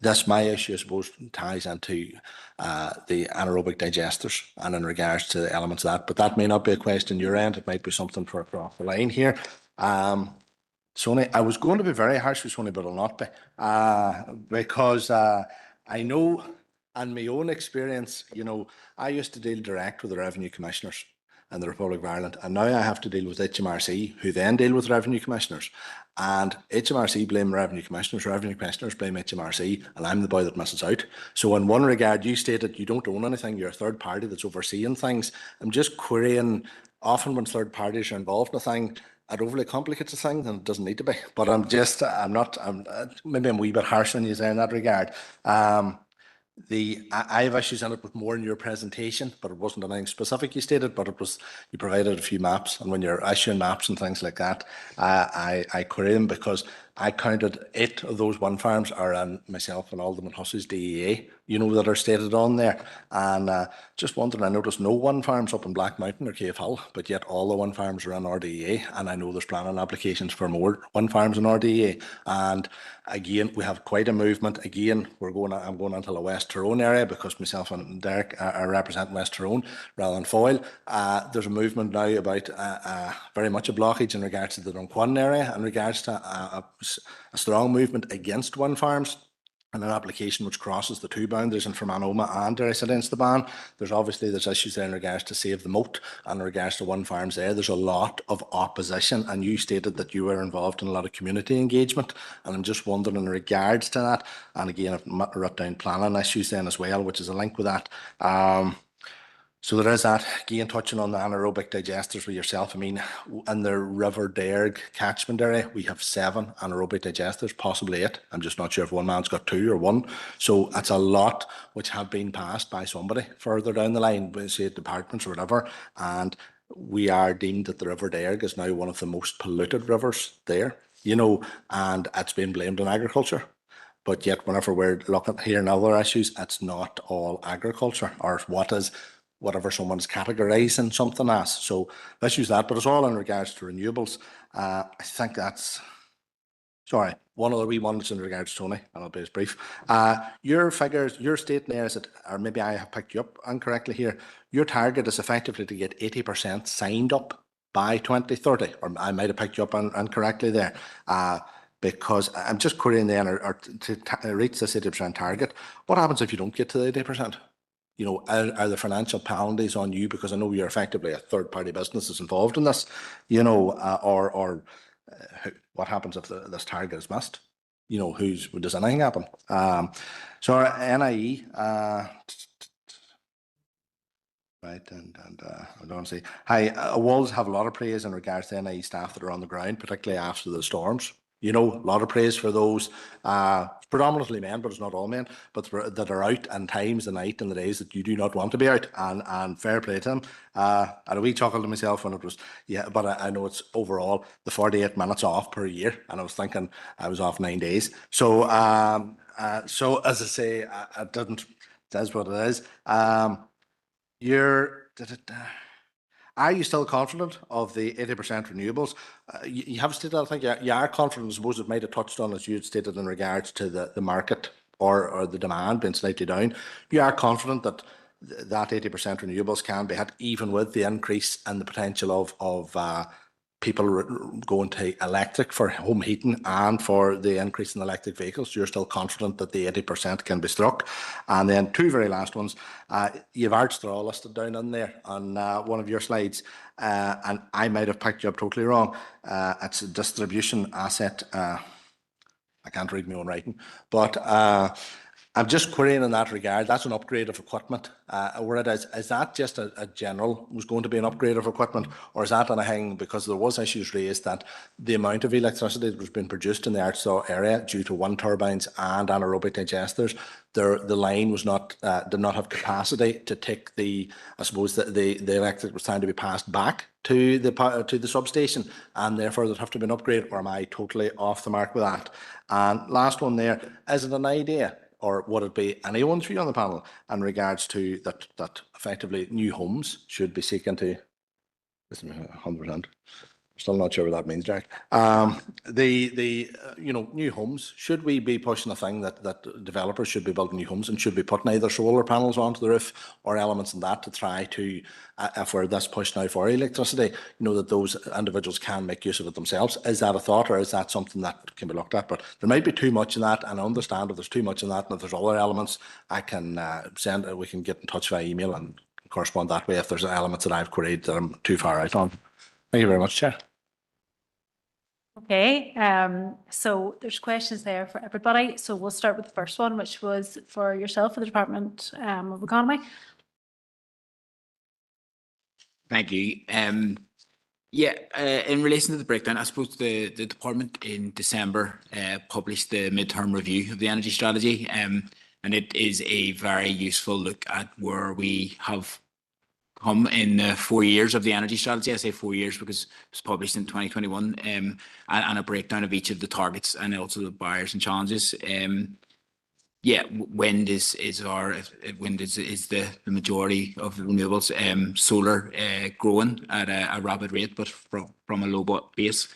this. My issue, I suppose, ties into the anaerobic digesters and in regards to the elements of that. But that may not be a question your end. It might be something for off the line here. Sony, I was going to be very harsh with Sony, but I'll not be, because I know, in my own experience, you know, I used to deal direct with the revenue commissioners in the Republic of Ireland, and now I have to deal with HMRC, who then deal with revenue commissioners, and HMRC blame revenue commissioners blame HMRC, and I'm the boy that misses out. So in one regard, you stated you don't own anything, you're a third party that's overseeing things. I'm just querying, often when third parties are involved in a thing, it overly complicates a thing and it doesn't need to be. But maybe I'm a wee bit harsh on you there in that regard. I have issues in it with more in your presentation, but it wasn't anything specific you stated, but it was, you provided a few maps, and when you're issuing maps and things like that, I query them because I counted 8 of those wind farms are in myself and Alderman Hussey's DEA, you know, that are stated on there. And just wondering, I noticed no wind farms up in Black Mountain or Cave Hill, but yet all the wind farms are in RDA, and I know there's planning applications for more wind farms in RDA. And again, we have quite a movement. Again, I'm going into the West Tyrone area because myself and Derek are representing West Tyrone rather than Foyle. There's a movement now about very much a blockage in regards to the Dunquan area, in regards to a strong movement against wind farms, and an application which crosses the two boundaries in Fermanagh and residents the ban. There's issues there in regards to save the moat and in regards to wind farms there. There's a lot of opposition, and you stated that you were involved in a lot of community engagement, and I'm just wondering in regards to that, and again I've wrote down planning issues then as well, which is a link with that. So there is that. Again, touching on the anaerobic digesters with yourself, I mean, in the River Derg catchment area, we have 7 anaerobic digesters, possibly 8. I'm just not sure if one man's got 2 or 1. So it's a lot which have been passed by somebody further down the line, say departments or whatever, and we are deemed that the River Derg is now one of the most polluted rivers there, you know, and it's been blamed on agriculture. But yet, whenever we're looking here and other issues, it's not all agriculture, or whatever someone's categorising something as. So let's use that, but it's all in regards to renewables. I think that's, sorry, one other wee one that's in regards to Tony, and I'll be as brief. Your figures, your statement there is that, or maybe I have picked you up incorrectly here, your target is effectively to get 80% signed up by 2030, or I might have picked you up incorrectly there. Because I'm just querying then, or to reach this 80% target, what happens if you don't get to the 80%? You know, are the financial penalties on you? Because I know you're effectively a third-party business that's involved in this, you know, or what happens if this target is missed? You know, does anything happen? So our NIE, right, and I don't see. Hi, I always have a lot of praise in regards to NIE staff that are on the ground, particularly after the storms. You know, a lot of praise for those, predominantly men, but it's not all men, but that are out in times, the night and the days that you do not want to be out, and fair play to them. I had a wee chuckle to myself when it was, yeah, but I know it's overall the 48 minutes off per year, and I was thinking I was off 9 days. So, so as I say, I didn't, that's what it is. Are you still confident of the 80% renewables? You have stated, I think, you are confident. I suppose it might have touched on, as you had stated, in regards to the market or the demand being slightly down. You are confident that that 80% renewables can be hit, even with the increase in the potential of people going to electric for home heating and for the increase in electric vehicles. You're still confident that the 80% can be struck. And then two very last ones. You've Ardstraw listed down in there on one of your slides, and I might have picked you up totally wrong. It's a distribution asset. I can't read my own writing, but I'm just querying in that regard. That's an upgrade of equipment. Where it is that just a general was going to be an upgrade of equipment, or is that anything, because there was issues raised that the amount of electricity that was being produced in the Ardstraw area due to wind turbines and anaerobic digesters, the line was not did not have capacity to take the, I suppose that the electric was trying to be passed back to the substation, and therefore there'd have to be an upgrade, or am I totally off the mark with that? And last one there, is it an idea, or would it be anyone's view on the panel in regards to that effectively new homes should be seeking to, this is 100%, still not sure what that means, Jack. New homes, should we be pushing a thing that developers should be building new homes and should be putting either solar panels onto the roof or elements in that to try to, if we're this push now for electricity, that those individuals can make use of it themselves? Is that a thought, or is that something that can be looked at? But there might be too much in that, and I understand if there's too much in that, and if there's other elements, I can we can get in touch via email and correspond that way if there's elements that I've queried that I'm too far out on. Thank you very much, Chair. Okay, so there's questions there for everybody. So we'll start with the first one, which was for yourself for the Department of Economy. Thank you. In relation to the breakdown, I suppose the department in December published the midterm review of the energy strategy, and it is a very useful look at where we have come in the 4 years of the energy strategy. I say 4 years because it was published in 2021, and a breakdown of each of the targets and also the barriers and challenges. Wind is the majority of the renewables. Solar growing at a rapid rate, but from a low base.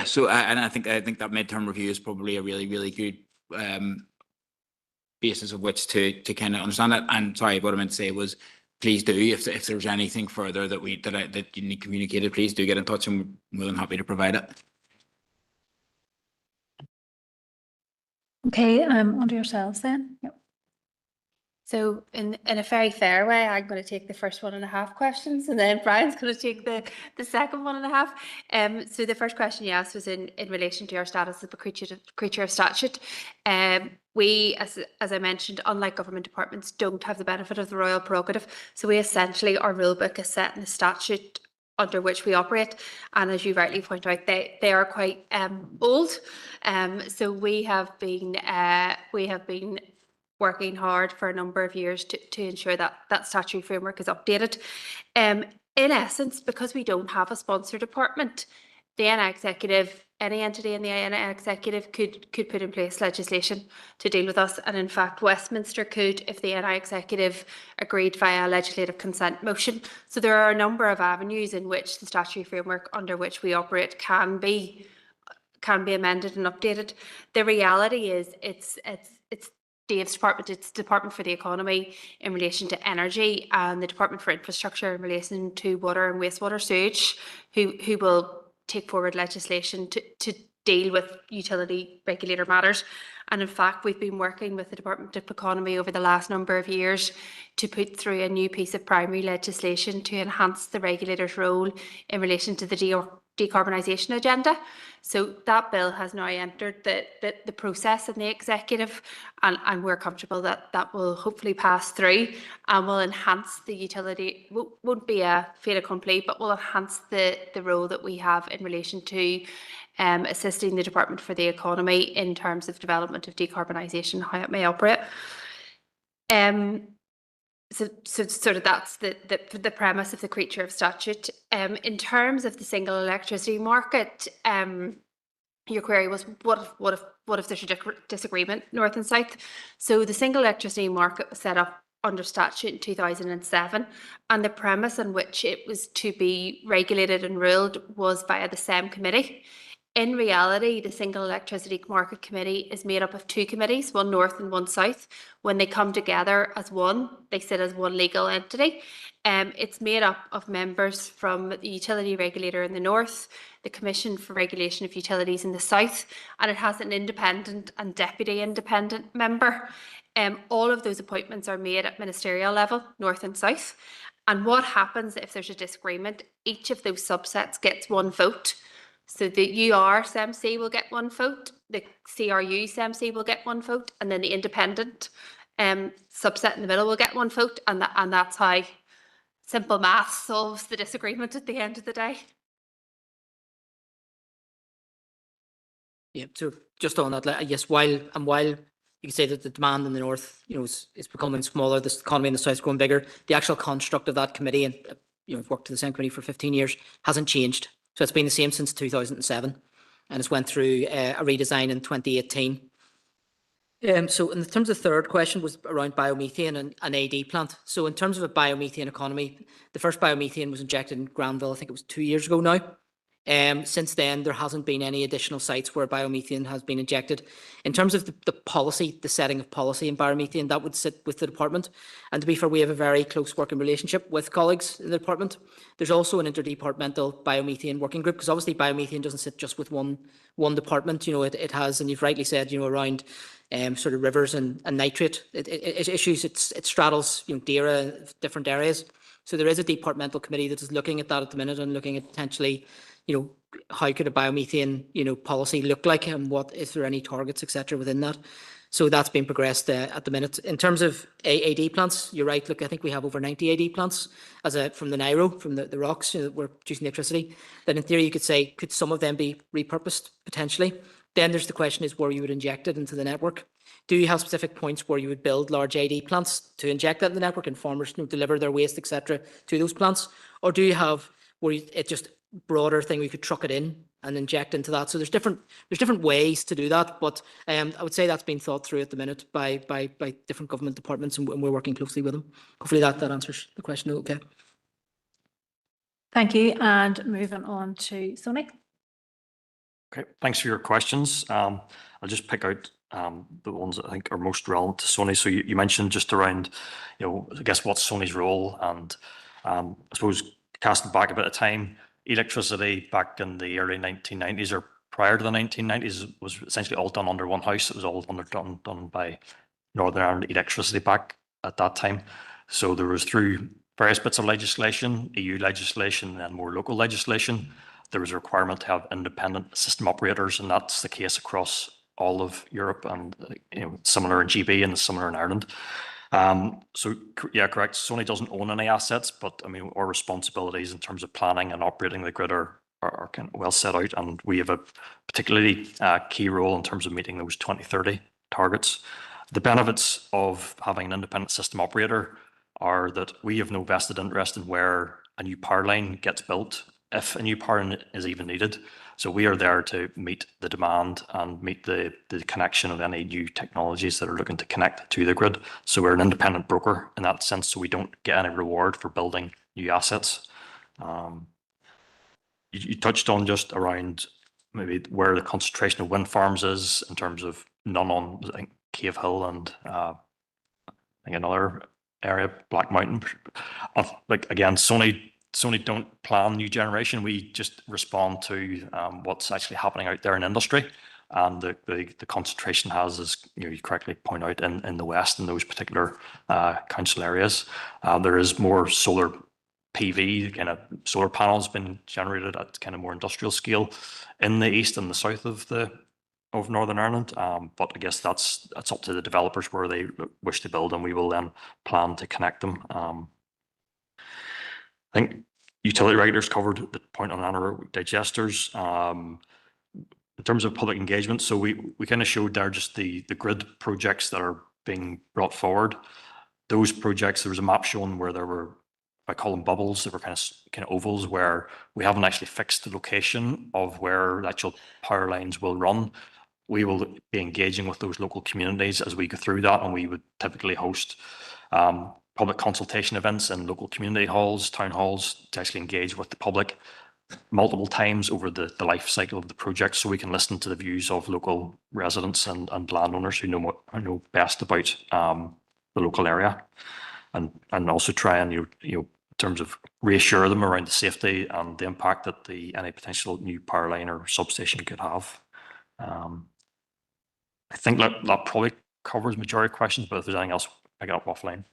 So I think that midterm review is probably a really good basis of which to kind of understand that. And sorry, what I meant to say was, please do, if there's anything further that you need communicated, please do get in touch, and we're more than happy to provide it. Okay, under yourselves then. Yep. So in a very fair way, I'm going to take the first 1.5 questions, and then Brian's going to take the second 1.5. So the first question you asked was in relation to our status as a creature of statute. We, as I mentioned, unlike government departments, don't have the benefit of the royal prerogative. So we essentially, our rule book is set in the statute under which we operate, and as you rightly point out, they are quite old. So we have been working hard for a number of years to ensure that statutory framework is updated. In essence, because we don't have a sponsor department, the NI Executive, any entity in the NI Executive could put in place legislation to deal with us, and in fact Westminster could if the NI Executive agreed via a legislative consent motion. So there are a number of avenues in which the statutory framework under which we operate can be amended and updated. The reality is it's Dave's department, it's the Department for the Economy in relation to energy, and the Department for Infrastructure in relation to water and wastewater sewage, who will take forward legislation to deal with utility regulator matters. And in fact, we've been working with the Department of Economy over the last number of years to put through a new piece of primary legislation to enhance the regulator's role in relation to the decarbonisation agenda. So that bill has now entered the process in the executive, and we're comfortable that will hopefully pass through and will enhance the utility, won't be a fait accompli, but will enhance the role that we have in relation to assisting the Department for the Economy in terms of development of decarbonisation, how it may operate. So sort of that's the premise of the creature of statute. In terms of the single electricity market, your query was what if there's a disagreement north and south? So the single electricity market was set up under statute in 2007, and the premise on which it was to be regulated and ruled was via the same committee. In reality, the Single Electricity Market Committee is made up of two committees, one north and one south. When they come together as one, they sit as one legal entity. It's made up of members from the utility regulator in the north, the Commission for Regulation of Utilities in the south, and it has an independent and deputy independent member. All of those appointments are made at ministerial level, north and south. And what happens if there's a disagreement? Each of those subsets gets one vote. So the UR SMC will get one vote, the CRU SMC will get one vote, and then the independent subset in the middle will get one vote, and that's how simple math solves the disagreement at the end of the day. Yeah, so just on that, yes, while you can say that the demand in the north, is becoming smaller, the economy in the south is growing bigger, the actual construct of that committee, and I've worked in the same committee for 15 years, hasn't changed. So it's been the same since 2007, and it's went through a redesign in 2018. So in terms of the third question was around biomethane and an AD plant. So in terms of a biomethane economy, the first biomethane was injected in Granville, I think it was 2 years ago now. Since then, there hasn't been any additional sites where biomethane has been injected. In terms of the policy, the setting of policy in biomethane, that would sit with the department. And to be fair, we have a very close working relationship with colleagues in the department. There's also an interdepartmental biomethane working group, because obviously biomethane doesn't sit just with one department. It has, and you've rightly said, around sort of rivers and nitrate issues. It straddles, DAERA, different areas. So there is a departmental committee that is looking at that at the minute and looking at potentially, how could a biomethane, policy look like, and what, is there any targets, etc. within that? So that's being progressed at the minute. In terms of AD plants, you're right. Look, I think we have over 90 AD plants from the NIRO, from the rocks that we're producing electricity. Then in theory, you could say, could some of them be repurposed potentially? Then there's the question is where you would inject it into the network. Do you have specific points where you would build large AD plants to inject that in the network and farmers deliver their waste, etc. to those plants? Or do you have where it's just broader thing, we could truck it in and inject into that? So there's different ways to do that, but I would say that's being thought through at the minute by different government departments, and we're working closely with them. Hopefully that answers the question. Okay. Thank you. And moving on to Sonny. Okay, thanks for your questions. I'll just pick out the ones that I think are most relevant to Sony. So you mentioned just around, I guess what's Sony's role, and I suppose casting back a bit of time, electricity back in the early 1990s or prior to the 1990s was essentially all done under one house. It was all done by Northern Ireland Electricity back at that time. So there was, through various bits of legislation, EU legislation and more local legislation, there was a requirement to have independent system operators, and that's the case across all of Europe, and similar in GB and similar in Ireland. So yeah, correct. Sony doesn't own any assets, but I mean, our responsibilities in terms of planning and operating the grid are kind of well set out, and we have a particularly key role in terms of meeting those 2030 targets. The benefits of having an independent system operator are that we have no vested interest in where a new power line gets built, if a new power line is even needed. So we are there to meet the demand and meet the connection of any new technologies that are looking to connect to the grid. So we're an independent broker in that sense, so we don't get any reward for building new assets. You touched on just around maybe where the concentration of wind farms is in terms of none on, I think, Cave Hill and I think another area, Black Mountain. Like again, Sony don't plan new generation. We just respond to what's actually happening out there in industry, and the concentration has, as you correctly point out, in the west in those particular council areas. There is more solar PV, kind of solar panels being generated at kind of more industrial scale in the east and the south of Northern Ireland. But I guess that's up to the developers where they wish to build, and we will then plan to connect them. I think utility regulators covered the point on anaerobic digesters. In terms of public engagement, so we kind of showed there just the grid projects that are being brought forward. Those projects, there was a map showing where there were, I call them bubbles, that were kind of ovals, where we haven't actually fixed the location of where the actual power lines will run. We will be engaging with those local communities as we go through that, and we would typically host public consultation events in local community halls, town halls, to actually engage with the public multiple times over the life cycle of the project, so we can listen to the views of local residents and landowners who know best about the local area, and also try and in terms of reassure them around the safety and the impact that any potential new power line or substation could have. I think that probably covers majority of questions, but if there's anything else, pick it up offline.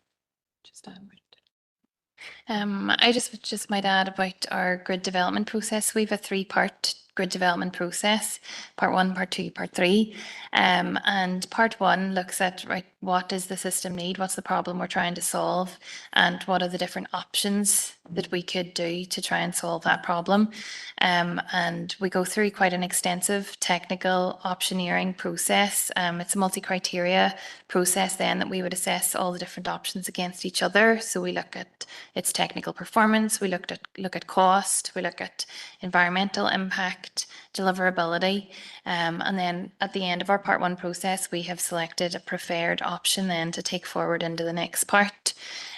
I just might add about our grid development process. We have a 3-part grid development process, part 1, part 2, part 3. And part 1 looks at, right, what does the system need? What's the problem we're trying to solve? And what are the different options that we could do to try and solve that problem? And we go through quite an extensive technical optioneering process. It's a multi-criteria process then that we would assess all the different options against each other. So we look at its technical performance, we look at cost, we look at environmental impact, deliverability, and then at the end of our part 1 process, we have selected a preferred option then to take forward into the next part.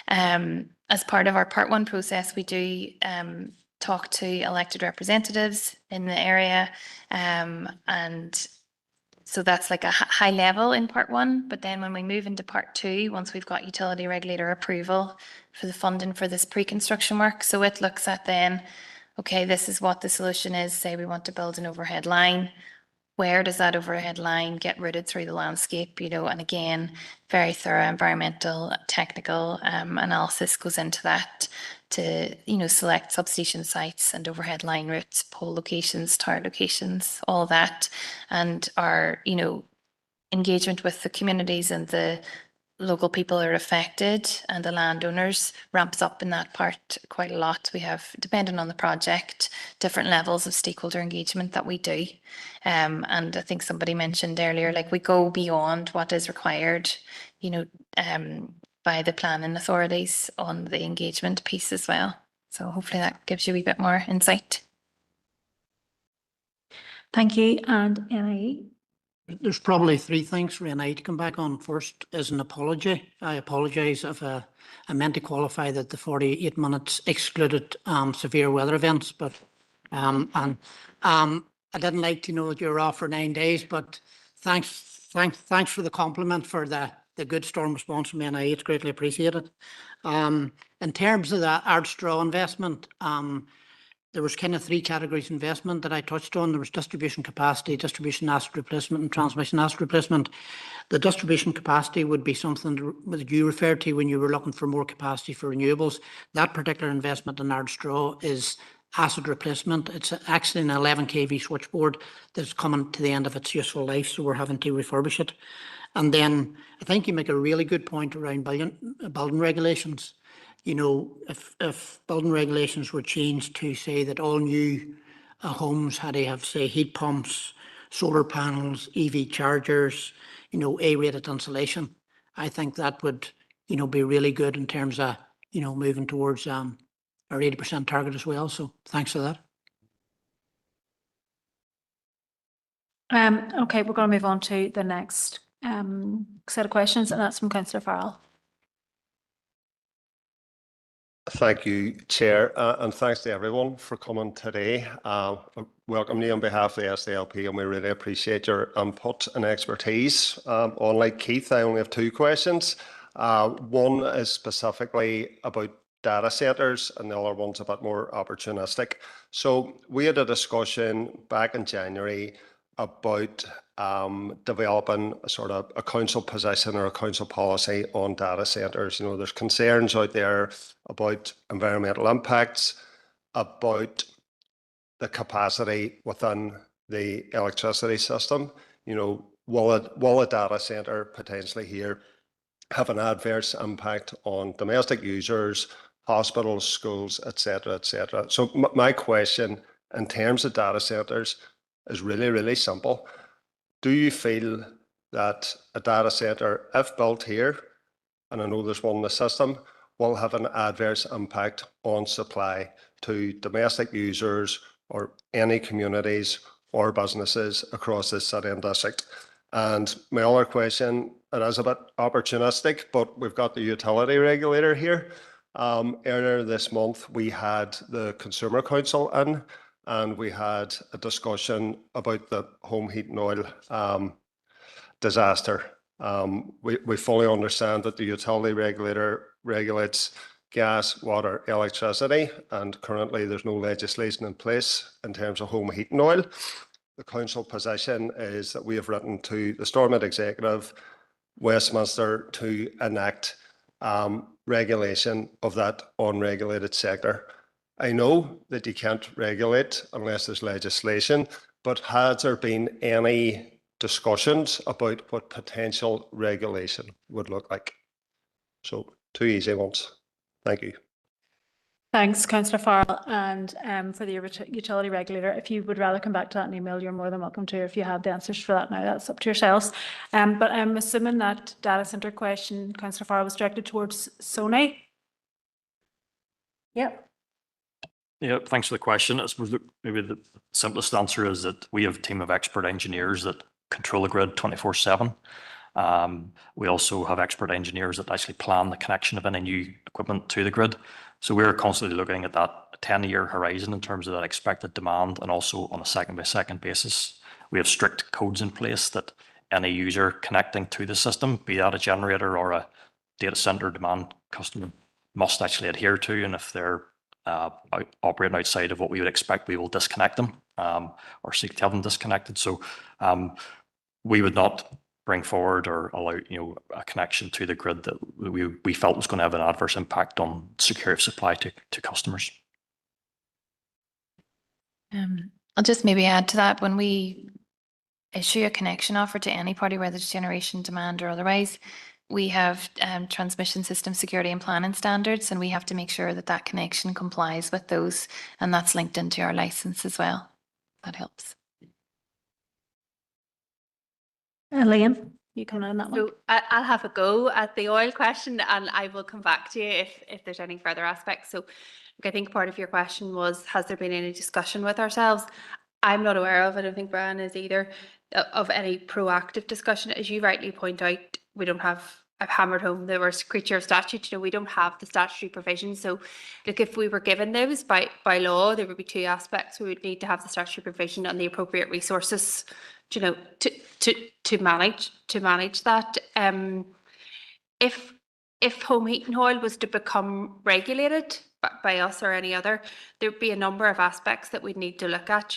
As part of our part 1 process, we do talk to elected representatives in the area, and so that's like a high level in part 1, but then when we move into part 2, once we've got utility regulator approval for the funding for this pre-construction work, so it looks at then, okay, this is what the solution is. Say we want to build an overhead line. Where does that overhead line get routed through the landscape? And again, very thorough environmental, technical analysis goes into that to, select substation sites and overhead line routes, pole locations, tower locations, all that. And our, engagement with the communities and the local people are affected and the landowners ramps up in that part quite a lot. We have, depending on the project, different levels of stakeholder engagement that we do. And I think somebody mentioned earlier, like we go beyond what is required, by the planning authorities on the engagement piece as well. So hopefully that gives you a wee bit more insight. Thank you. And NIE? There's probably 3 things for NI to come back on. First is an apology. I apologise if I meant to qualify that the 48 minutes excluded severe weather events, but I didn't like to know that you were off for 9 days, but thanks for the compliment for the good storm response from NI. It's greatly appreciated. In terms of the Ardstraw investment, there was kind of 3 categories of investment that I touched on. There was distribution capacity, distribution asset replacement, and transmission asset replacement. The distribution capacity would be something that you referred to when you were looking for more capacity for renewables. That particular investment in Ardstraw is asset replacement. It's actually an 11 kV switchboard that's coming to the end of its useful life, so we're having to refurbish it. And then I think you make a really good point around building regulations. If building regulations were changed to say that all new homes had to have, say, heat pumps, solar panels, EV chargers, A-rated insulation, I think that would, be really good in terms of, moving towards our 80% target as well. So thanks for that. Okay, we're going to move on to the next set of questions, and that's from Councillor Farrell. Thank you, Chair, and thanks to everyone for coming today. Welcome you on behalf of the SDLP, and we really appreciate your input and expertise. Unlike Keith, I only have 2 questions. One is specifically about data centres, and the other one's a bit more opportunistic. So we had a discussion back in January about developing a sort of a council position or a council policy on data centres. There's concerns out there about environmental impacts, about the capacity within the electricity system. Will a data centre potentially here have an adverse impact on domestic users, hospitals, schools, etc., etc.? So my question in terms of data centres is really, really simple. Do you feel that a data centre, if built here, and I know there's one in the system, will have an adverse impact on supply to domestic users or any communities or businesses across this city and district? And my other question, it is a bit opportunistic, but we've got the utility regulator here. Earlier this month, we had the Consumer Council in, and we had a discussion about the home heating oil disaster. We fully understand that the utility regulator regulates gas, water, electricity, and currently there's no legislation in place in terms of home heating oil. The council position is that we have written to the Stormont Executive, Westminster, to enact regulation of that unregulated sector. I know that you can't regulate unless there's legislation, but has there been any discussions about what potential regulation would look like? So 2 easy ones. Thank you. Thanks, Councillor Farrell. And for the utility regulator, if you would rather come back to that in email, you're more than welcome to. If you have the answers for that now, that's up to yourselves. But I'm assuming that data centre question, Councillor Farrell, was directed towards Sony. Yep. Yeah, thanks for the question. I suppose maybe the simplest answer is that we have a team of expert engineers that control the grid 24/7. We also have expert engineers that actually plan the connection of any new equipment to the grid. So we're constantly looking at that 10-year horizon in terms of that expected demand, and also on a second-by-second basis. We have strict codes in place that any user connecting to the system, be that a generator or a data center demand customer, must actually adhere to. And if they're operating outside of what we would expect, we will disconnect them or seek to have them disconnected. So we would not bring forward or allow a connection to the grid that we felt was going to have an adverse impact on security of supply to customers. I'll just maybe add to that. When we issue a connection offer to any party, whether it's generation, demand or otherwise, we have transmission system security and planning standards, and we have to make sure that that connection complies with those, and that's linked into our license as well. That helps. Liam, you come on that one. So I'll have a go at the oil question, and I will come back to you if there's any further aspects. So I think part of your question was, has there been any discussion with ourselves? I'm not aware of, I don't think Brian is either, of any proactive discussion. As you rightly point out, we don't have, I've hammered home the worst creature of statute, we don't have the statutory provision. So look, if we were given those by law, there would be two aspects. We would need to have the statutory provision and the appropriate resources, to manage that. If home heating oil was to become regulated by us or any other, there'd be a number of aspects that we'd need to look at.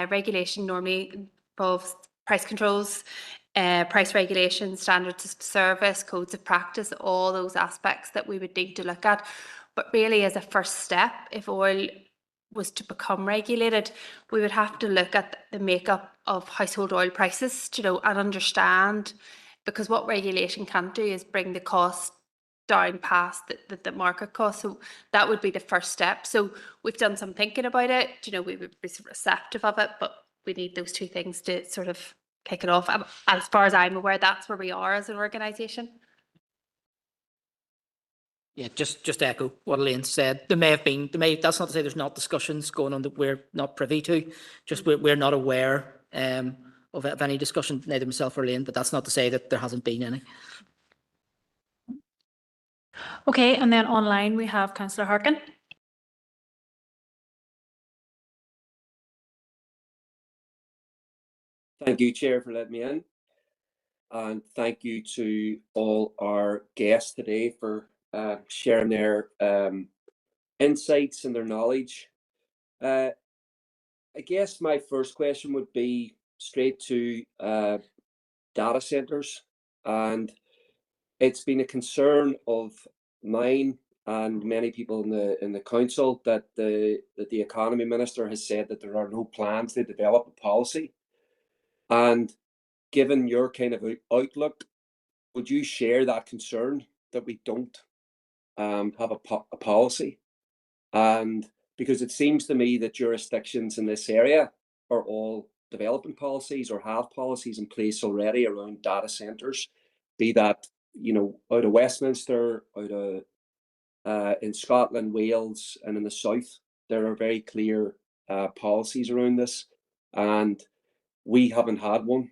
Regulation normally involves price controls, price regulation, standards of service, codes of practice, all those aspects that we would need to look at. But really, as a first step, if oil was to become regulated, we would have to look at the makeup of household oil prices, and understand, because what regulation can't do is bring the cost down past the market cost. So that would be the first step. So we've done some thinking about it, we would be receptive of it, but we need those two things to sort of kick it off. As far as I'm aware, that's where we are as an organisation. Yeah, just to echo what Elaine said, that's not to say there's not discussions going on that we're not privy to, just we're not aware of any discussion, neither myself or Elaine, but that's not to say that there hasn't been any. Okay, and then online we have Councillor Harkin. Thank you, Chair, for letting me in. And thank you to all our guests today for sharing their insights and their knowledge. I guess my first question would be straight to data centres, and it's been a concern of mine and many people in the council that the economy minister has said that there are no plans to develop a policy. And given your kind of outlook, would you share that concern that we don't have a policy? And because it seems to me that jurisdictions in this area are all developing policies or have policies in place already around data centres, be that out of Westminster, out of in Scotland, Wales, and in the south, there are very clear policies around this, and we haven't had one.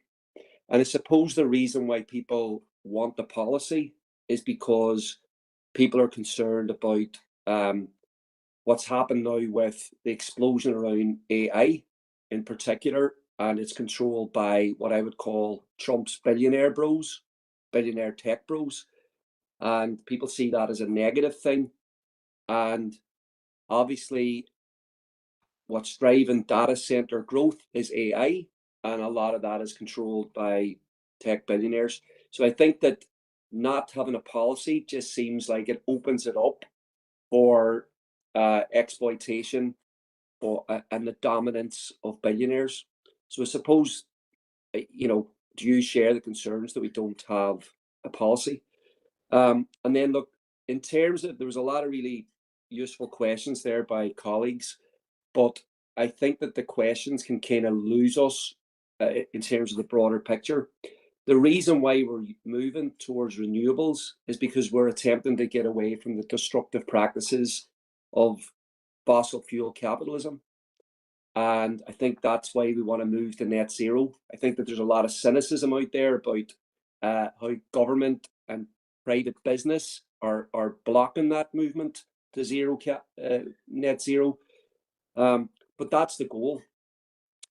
And I suppose the reason why people want the policy is because people are concerned about what's happened now with the explosion around AI in particular, and it's controlled by what I would call Trump's billionaire bros, billionaire tech bros. And people see that as a negative thing. And obviously, what's driving data center growth is AI, and a lot of that is controlled by tech billionaires. So I think that not having a policy just seems like it opens it up for exploitation and the dominance of billionaires. So I suppose, you know, do you share the concerns that we don't have a policy? And then look, in terms of, there was a lot of really useful questions there by colleagues, but I think that the questions can kind of lose us in terms of the broader picture. The reason why we're moving towards renewables is because we're attempting to get away from the destructive practices of fossil fuel capitalism. And I think that's why we want to move to net zero. I think that there's a lot of cynicism out there about how government and private business are blocking that movement to net zero. But that's the goal.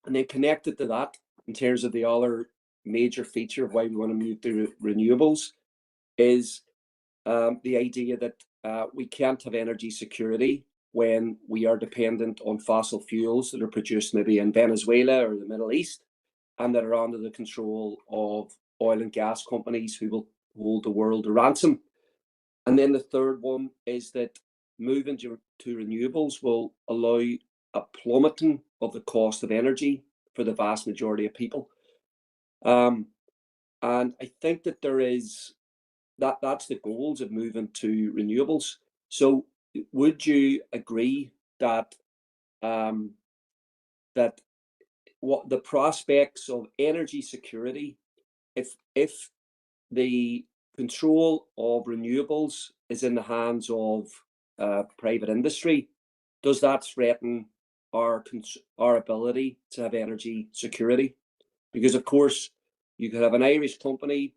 And then connected to that, in terms of the other major feature of why we want to move to renewables, is the idea that we can't have energy security when we are dependent on fossil fuels that are produced maybe in Venezuela or the Middle East, and that are under the control of oil and gas companies who will hold the world to ransom. And then the third one is that moving to renewables will allow a plummeting of the cost of energy for the vast majority of people. And I think that there is that's the goals of moving to renewables. So would you agree that that what the prospects of energy security, if the control of renewables is in the hands of private industry, does that threaten our ability to have energy security? Because of course you could have an Irish company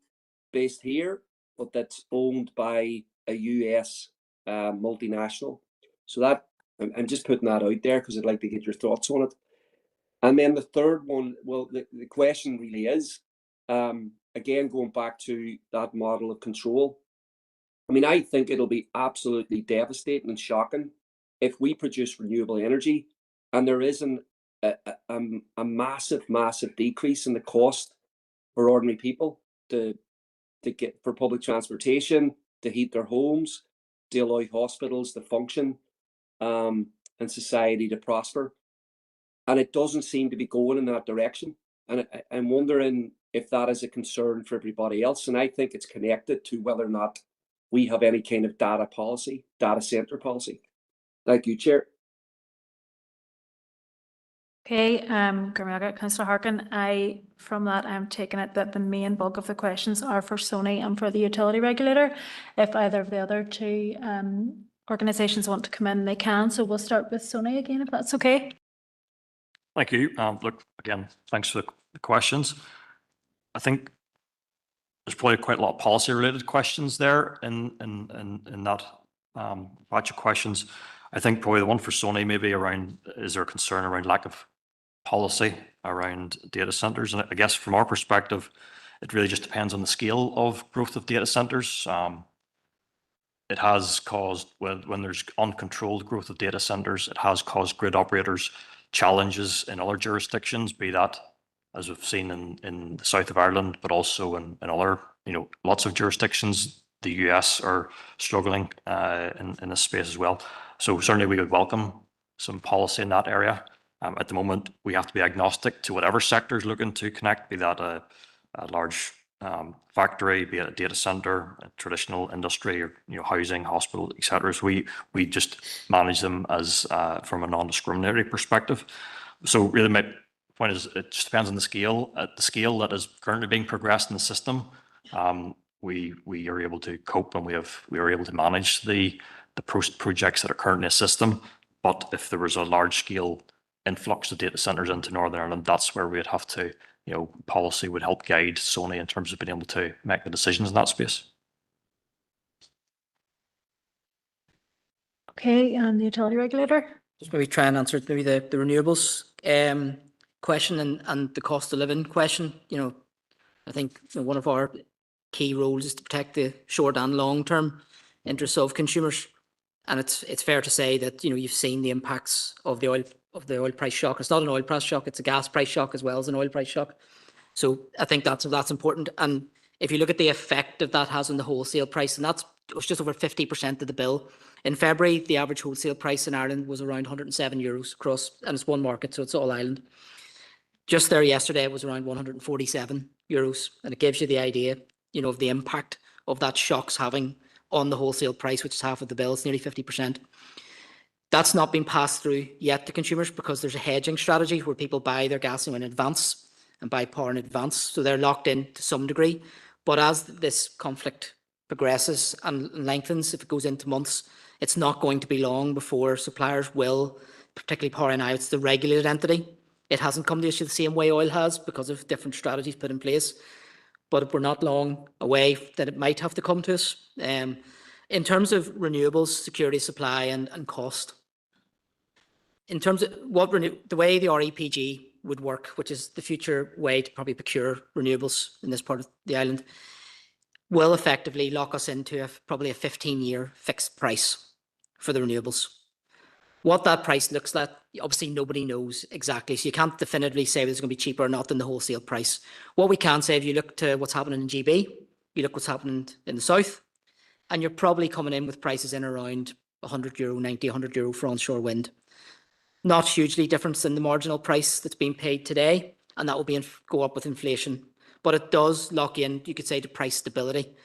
based here, but that's owned by a US multinational. So that, I'm just putting that out there because I'd like to get your thoughts on it. And then the third one, well, the question really is, again, going back to that model of control. I mean, I think it'll be absolutely devastating and shocking if we produce renewable energy and there isn't a massive, massive decrease in the cost for ordinary people to get for public transportation, to heat their homes, to allow hospitals to function, and society to prosper. And it doesn't seem to be going in that direction. And I'm wondering if that is a concern for everybody else. And I think it's connected to whether or not we have any kind of data policy, data center policy. Thank you, Chair. Okay, Councillor Harkin, from that, I'm taking it that the main bulk of the questions are for Sony and for the utility regulator. If either of the other two organisations want to come in, they can. So we'll start with Sony again, if that's okay. Thank you. Look, again, thanks for the questions. I think there's probably quite a lot of policy-related questions there in that batch of questions. I think probably the one for Sony maybe around, is there a concern around lack of policy around data centers? And I guess from our perspective, it really just depends on the scale of growth of data centers. It has caused, when there's uncontrolled growth of data centers, it has caused grid operators challenges in other jurisdictions, be that, as we've seen in the south of Ireland, but also in other, lots of jurisdictions. The US are struggling in this space as well. So certainly we would welcome some policy in that area. At the moment, we have to be agnostic to whatever sector is looking to connect, be that a large factory, be it a data center, a traditional industry, or housing, hospital, etc. So we just manage them as from a non-discriminatory perspective. So really, my point is, it just depends on the scale. At the scale that is currently being progressed in the system, we are able to cope, and we are able to manage the projects that are currently in the system. But if there was a large scale influx of data centers into Northern Ireland, that's where we'd have to, policy would help guide Sony in terms of being able to make the decisions in that space. Okay, and the utility regulator? Just maybe try and answer maybe the renewables question and the cost of living question. You know, I think one of our key roles is to protect the short and long term interests of consumers. And it's fair to say that, you know, you've seen the impacts of the oil price shock. It's not an oil price shock, it's a gas price shock as well as an oil price shock. So I think that's important. And if you look at the effect that has on the wholesale price, and it was just over 50% of the bill. In February, the average wholesale price in Ireland was around €107 across, and it's one market, so it's all Ireland. Just there yesterday, it was around €147, and it gives you the idea, you know, of the impact of that shock's having on the wholesale price, which is half of the bill. It's nearly 50%. That's not been passed through yet to consumers because there's a hedging strategy where people buy their gas in advance and buy power in advance, so they're locked in to some degree. But as this conflict progresses and lengthens, if it goes into months, it's not going to be long before suppliers will, particularly Power now, it's the regulated entity. It hasn't come to issue the same way oil has because of different strategies put in place. But we're not long away that it might have to come to us. In terms of renewables, security, supply and cost, in terms of the way the REPG would work, which is the future way to probably procure renewables in this part of the island, will effectively lock us into probably a 15-year fixed price for the renewables. What that price looks like, obviously nobody knows exactly, so you can't definitively say whether it's going to be cheaper or not than the wholesale price. What we can say, if you look to what's happening in GB, you look what's happening in the south, and you're probably coming in with prices in around €100, 90, €100 for onshore wind. Not hugely different than the marginal price that's being paid today, and that will go up with inflation. But it does lock in, you could say, to price stability,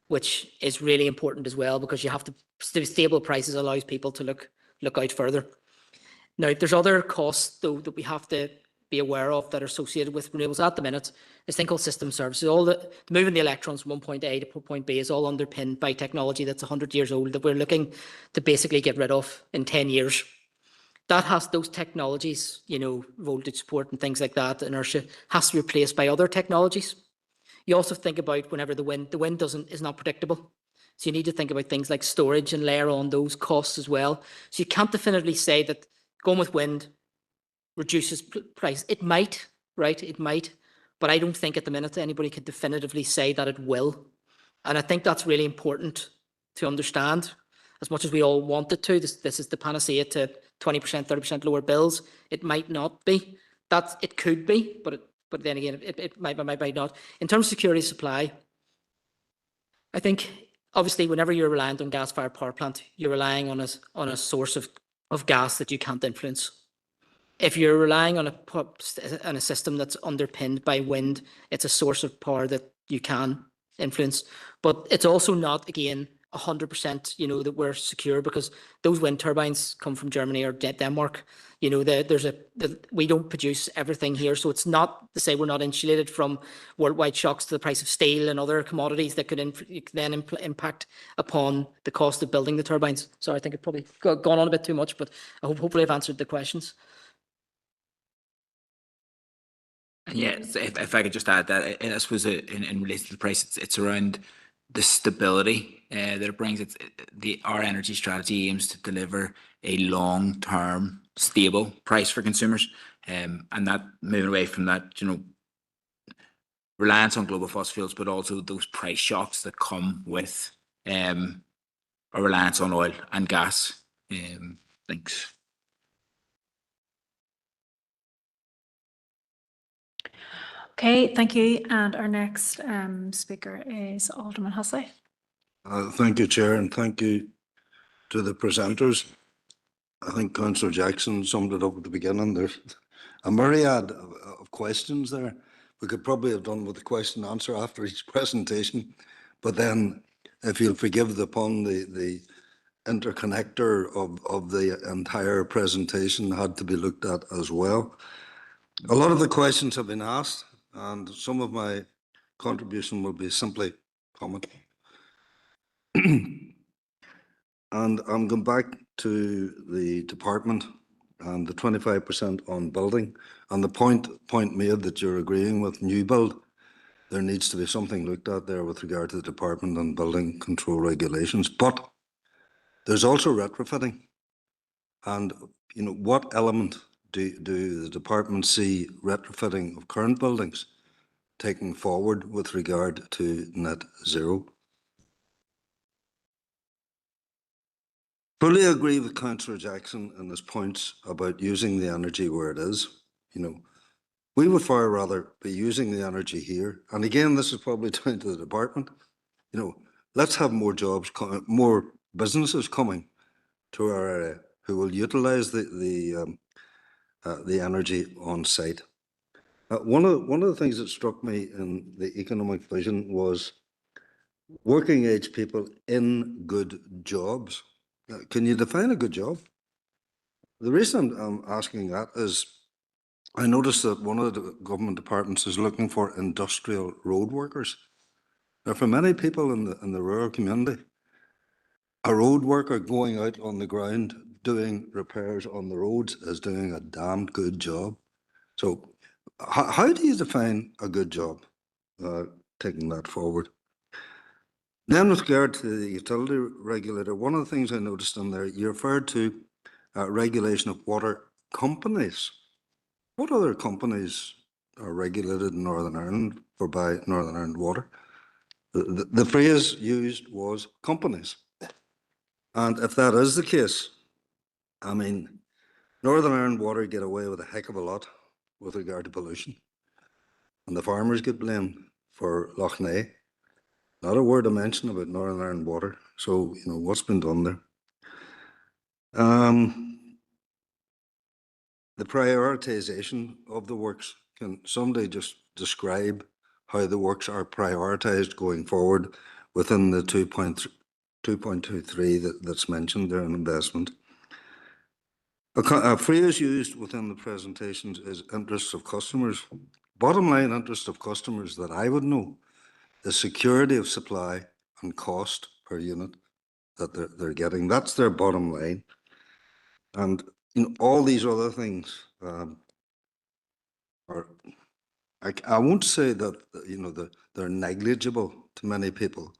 which is really important as well, because you have to stable prices allows people to look out further. Now, there's other costs though that we have to be aware of that are associated with renewables at the minute. This thing called system services. All the moving the electrons from one point A to point B is all underpinned by technology that's 100 years old that we're looking to basically get rid of in 10 years. That has those technologies, you know, voltage support and things like that, inertia, has to be replaced by other technologies. You also think about whenever the wind is not predictable. So you need to think about things like storage and layer on those costs as well. So you can't definitively say that going with wind reduces price. It might, right? It might, but I don't think at the minute anybody could definitively say that it will. And I think that's really important to understand. As much as we all want it to, this is the panacea to 20%, 30% lower bills. It might not be. It could be, but then again, it might not. In terms of security of supply, I think obviously whenever you're reliant on gas-fired power plant, you're relying on a source of gas that you can't influence. If you're relying on a system that's underpinned by wind, it's a source of power that you can influence. But it's also not, again, 100%, you know, that we're secure, because those wind turbines come from Germany or Denmark. You know, we don't produce everything here, so it's not to say we're not insulated from worldwide shocks to the price of steel and other commodities that could then impact upon the cost of building the turbines. So I think I've probably gone on a bit too much, but hopefully I've answered the questions. Yes, if I could just add that, I suppose in relation to the price, it's around the stability that it brings. Our energy strategy aims to deliver a long-term stable price for consumers, and that moving away from that, you know, reliance on global fossil fuels, but also those price shocks that come with a reliance on oil and gas. Thanks. Okay, thank you. And our next speaker is Alderman Hussey. Thank you, Chair, and thank you to the presenters. I think Councillor Jackson summed it up at the beginning. There's a myriad of questions there. We could probably have done with the question and answer after each presentation, but then if you'll forgive the pun, the interconnector of the entire presentation had to be looked at as well. A lot of the questions have been asked, and some of my contribution will be simply comment. And I'm going back to the department and the 25% on building, and the point made that you're agreeing with new build. There needs to be something looked at there with regard to the department and building control regulations. But there's also retrofitting. And, you know, what element do the department see retrofitting of current buildings taking forward with regard to net zero? Fully agree with Councillor Jackson and his points about using the energy where it is. You know, we would far rather be using the energy here. And again, this is probably down to the department. You know, let's have more jobs, more businesses coming to our area who will utilise the energy on site. One of the things that struck me in the economic vision was working age people in good jobs. Can you define a good job? The reason I'm asking that is I noticed that one of the government departments is looking for industrial road workers. Now, for many people in the rural community, a road worker going out on the ground doing repairs on the roads is doing a damned good job. So how do you define a good job, taking that forward? Then with regard to the utility regulator, one of the things I noticed in there, you referred to regulation of water companies. What other companies are regulated in Northern Ireland for by Northern Ireland Water? The phrase used was companies. And if that is the case, I mean, Northern Ireland Water get away with a heck of a lot with regard to pollution. And the farmers get blamed for Loch Ness. Not a word of mention about Northern Ireland Water. So, you know, what's been done there? The prioritisation of the works. Can somebody just describe how the works are prioritised going forward within the 2.23 that's mentioned there in investment? A phrase used within the presentations is interests of customers. Bottom line interest of customers that I would know is security of supply and cost per unit that they're getting. That's their bottom line. And you know, all these other things are, I won't say that, you know, they're negligible to many people,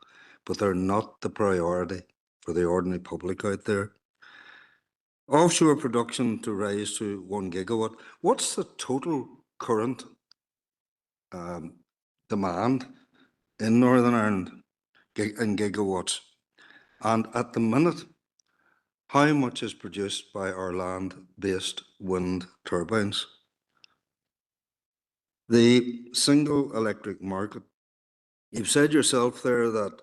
but they're not the priority for the ordinary public out there. Offshore production to rise to 1 gigawatt. What's the total current demand in Northern Ireland in gigawatts? And at the minute, how much is produced by our land-based wind turbines? The single electric market. You've said yourself there that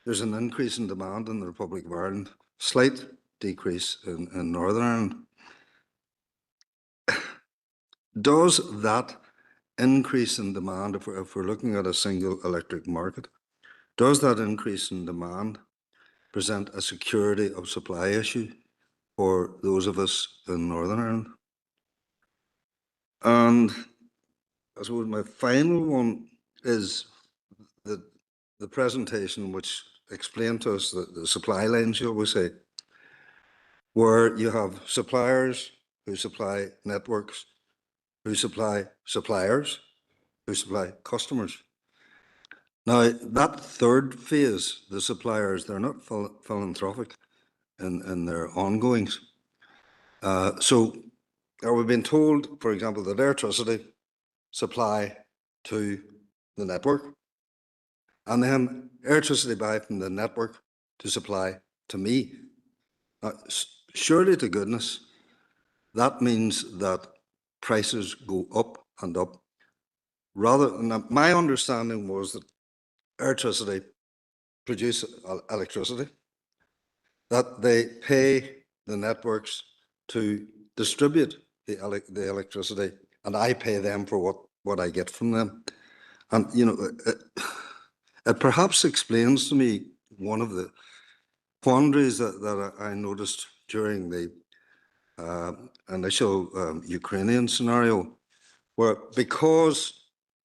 there's an increase in demand in the Republic of Ireland, slight decrease in Northern Ireland. Does that increase in demand, if we're looking at a single electric market, does that increase in demand present a security of supply issue for those of us in Northern Ireland? And I suppose my final one is the presentation which explained to us the supply lines, shall we say, where you have suppliers who supply networks, who supply suppliers, who supply customers. Now, that third phase, the suppliers, they're not philanthropic in their ongoings. So we've been told, for example, that electricity supply to the network, and then electricity buy from the network to supply to me. Surely to goodness, that means that prices go up and up. Rather than my understanding was that electricity produce electricity, that they pay the networks to distribute the electricity, and I pay them for what I get from them. And you know, it perhaps explains to me one of the quandaries that I noticed during the initial Ukrainian scenario, where because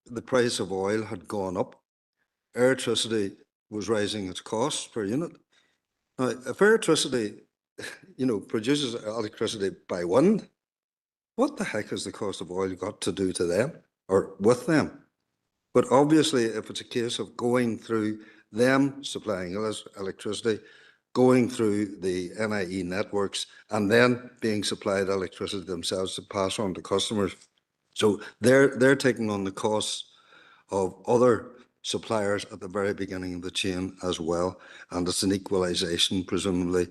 the price of oil had gone up, electricity was raising its costs per unit. Now, if electricity, you know, produces electricity by wind, what the heck has the cost of oil got to do to them or with them? But obviously, if it's a case of going through them supplying electricity, going through the NIE networks and then being supplied electricity themselves to pass on to customers. So they're taking on the costs of other suppliers at the very beginning of the chain as well. And it's an equalisation, presumably,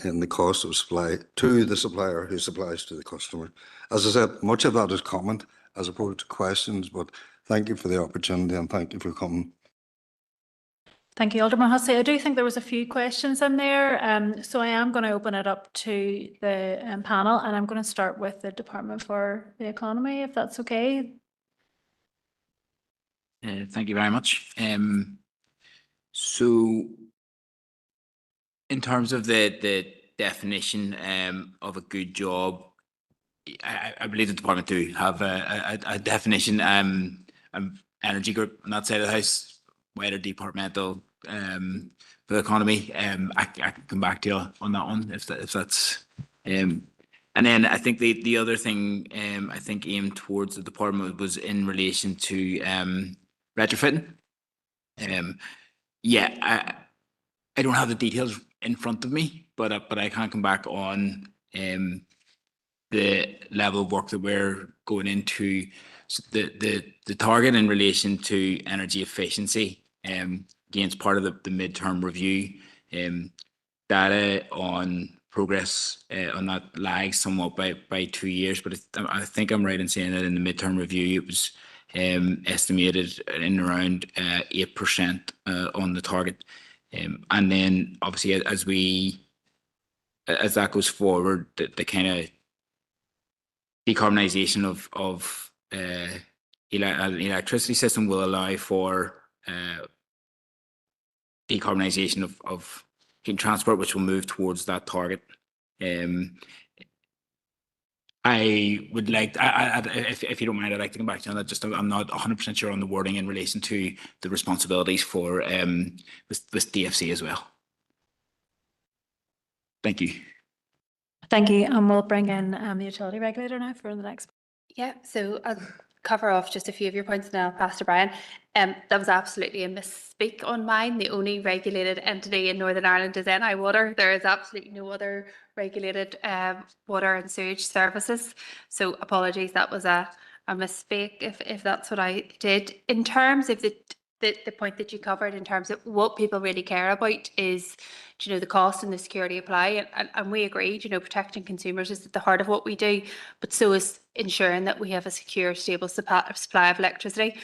in the cost of supply to the supplier who supplies to the customer. As I said, much of that is comment as opposed to questions, but thank you for the opportunity and thank you for coming. Thank you, Alderman Hussey. I do think there was a few questions in there, so I am going to open it up to the panel, and I'm going to start with the Department for the Economy, if that's okay. Thank you very much. So in terms of the definition of a good job, I believe the department do have a definition. Energy group on that side of the house, wider departmental for the economy. I can come back to you on that one if that's. And then I think the other thing I think aimed towards the department was in relation to retrofitting. Yeah, I don't have the details in front of me, but I can come back on the level of work that we're going into. So the target in relation to energy efficiency, against part of the midterm review, data on progress on that lags somewhat by 2 years, but I think I'm right in saying that in the midterm review it was estimated in around 8% on the target, and then obviously as that goes forward, the kind of decarbonisation of an electricity system will allow for decarbonisation of heat transport, which will move towards that target. I would like, if you don't mind, I'd like to come back to you on that. Just I'm not 100% sure on the wording in relation to the responsibilities for with DFC as well. Thank you. Thank you, and we'll bring in the utility regulator now for the next. Yeah, so I'll cover off just a few of your points and then I'll pass to Brian. That was absolutely a misspeak on mine. The only regulated entity in Northern Ireland is NI Water. There is absolutely no other regulated water and sewage services. So apologies, that was a misspeak if that's what I did. In terms of the point that you covered in terms of what people really care about is, you know, the cost and the security apply, and we agree, you know, protecting consumers is at the heart of what we do, but so is ensuring that we have a secure, stable supply of electricity.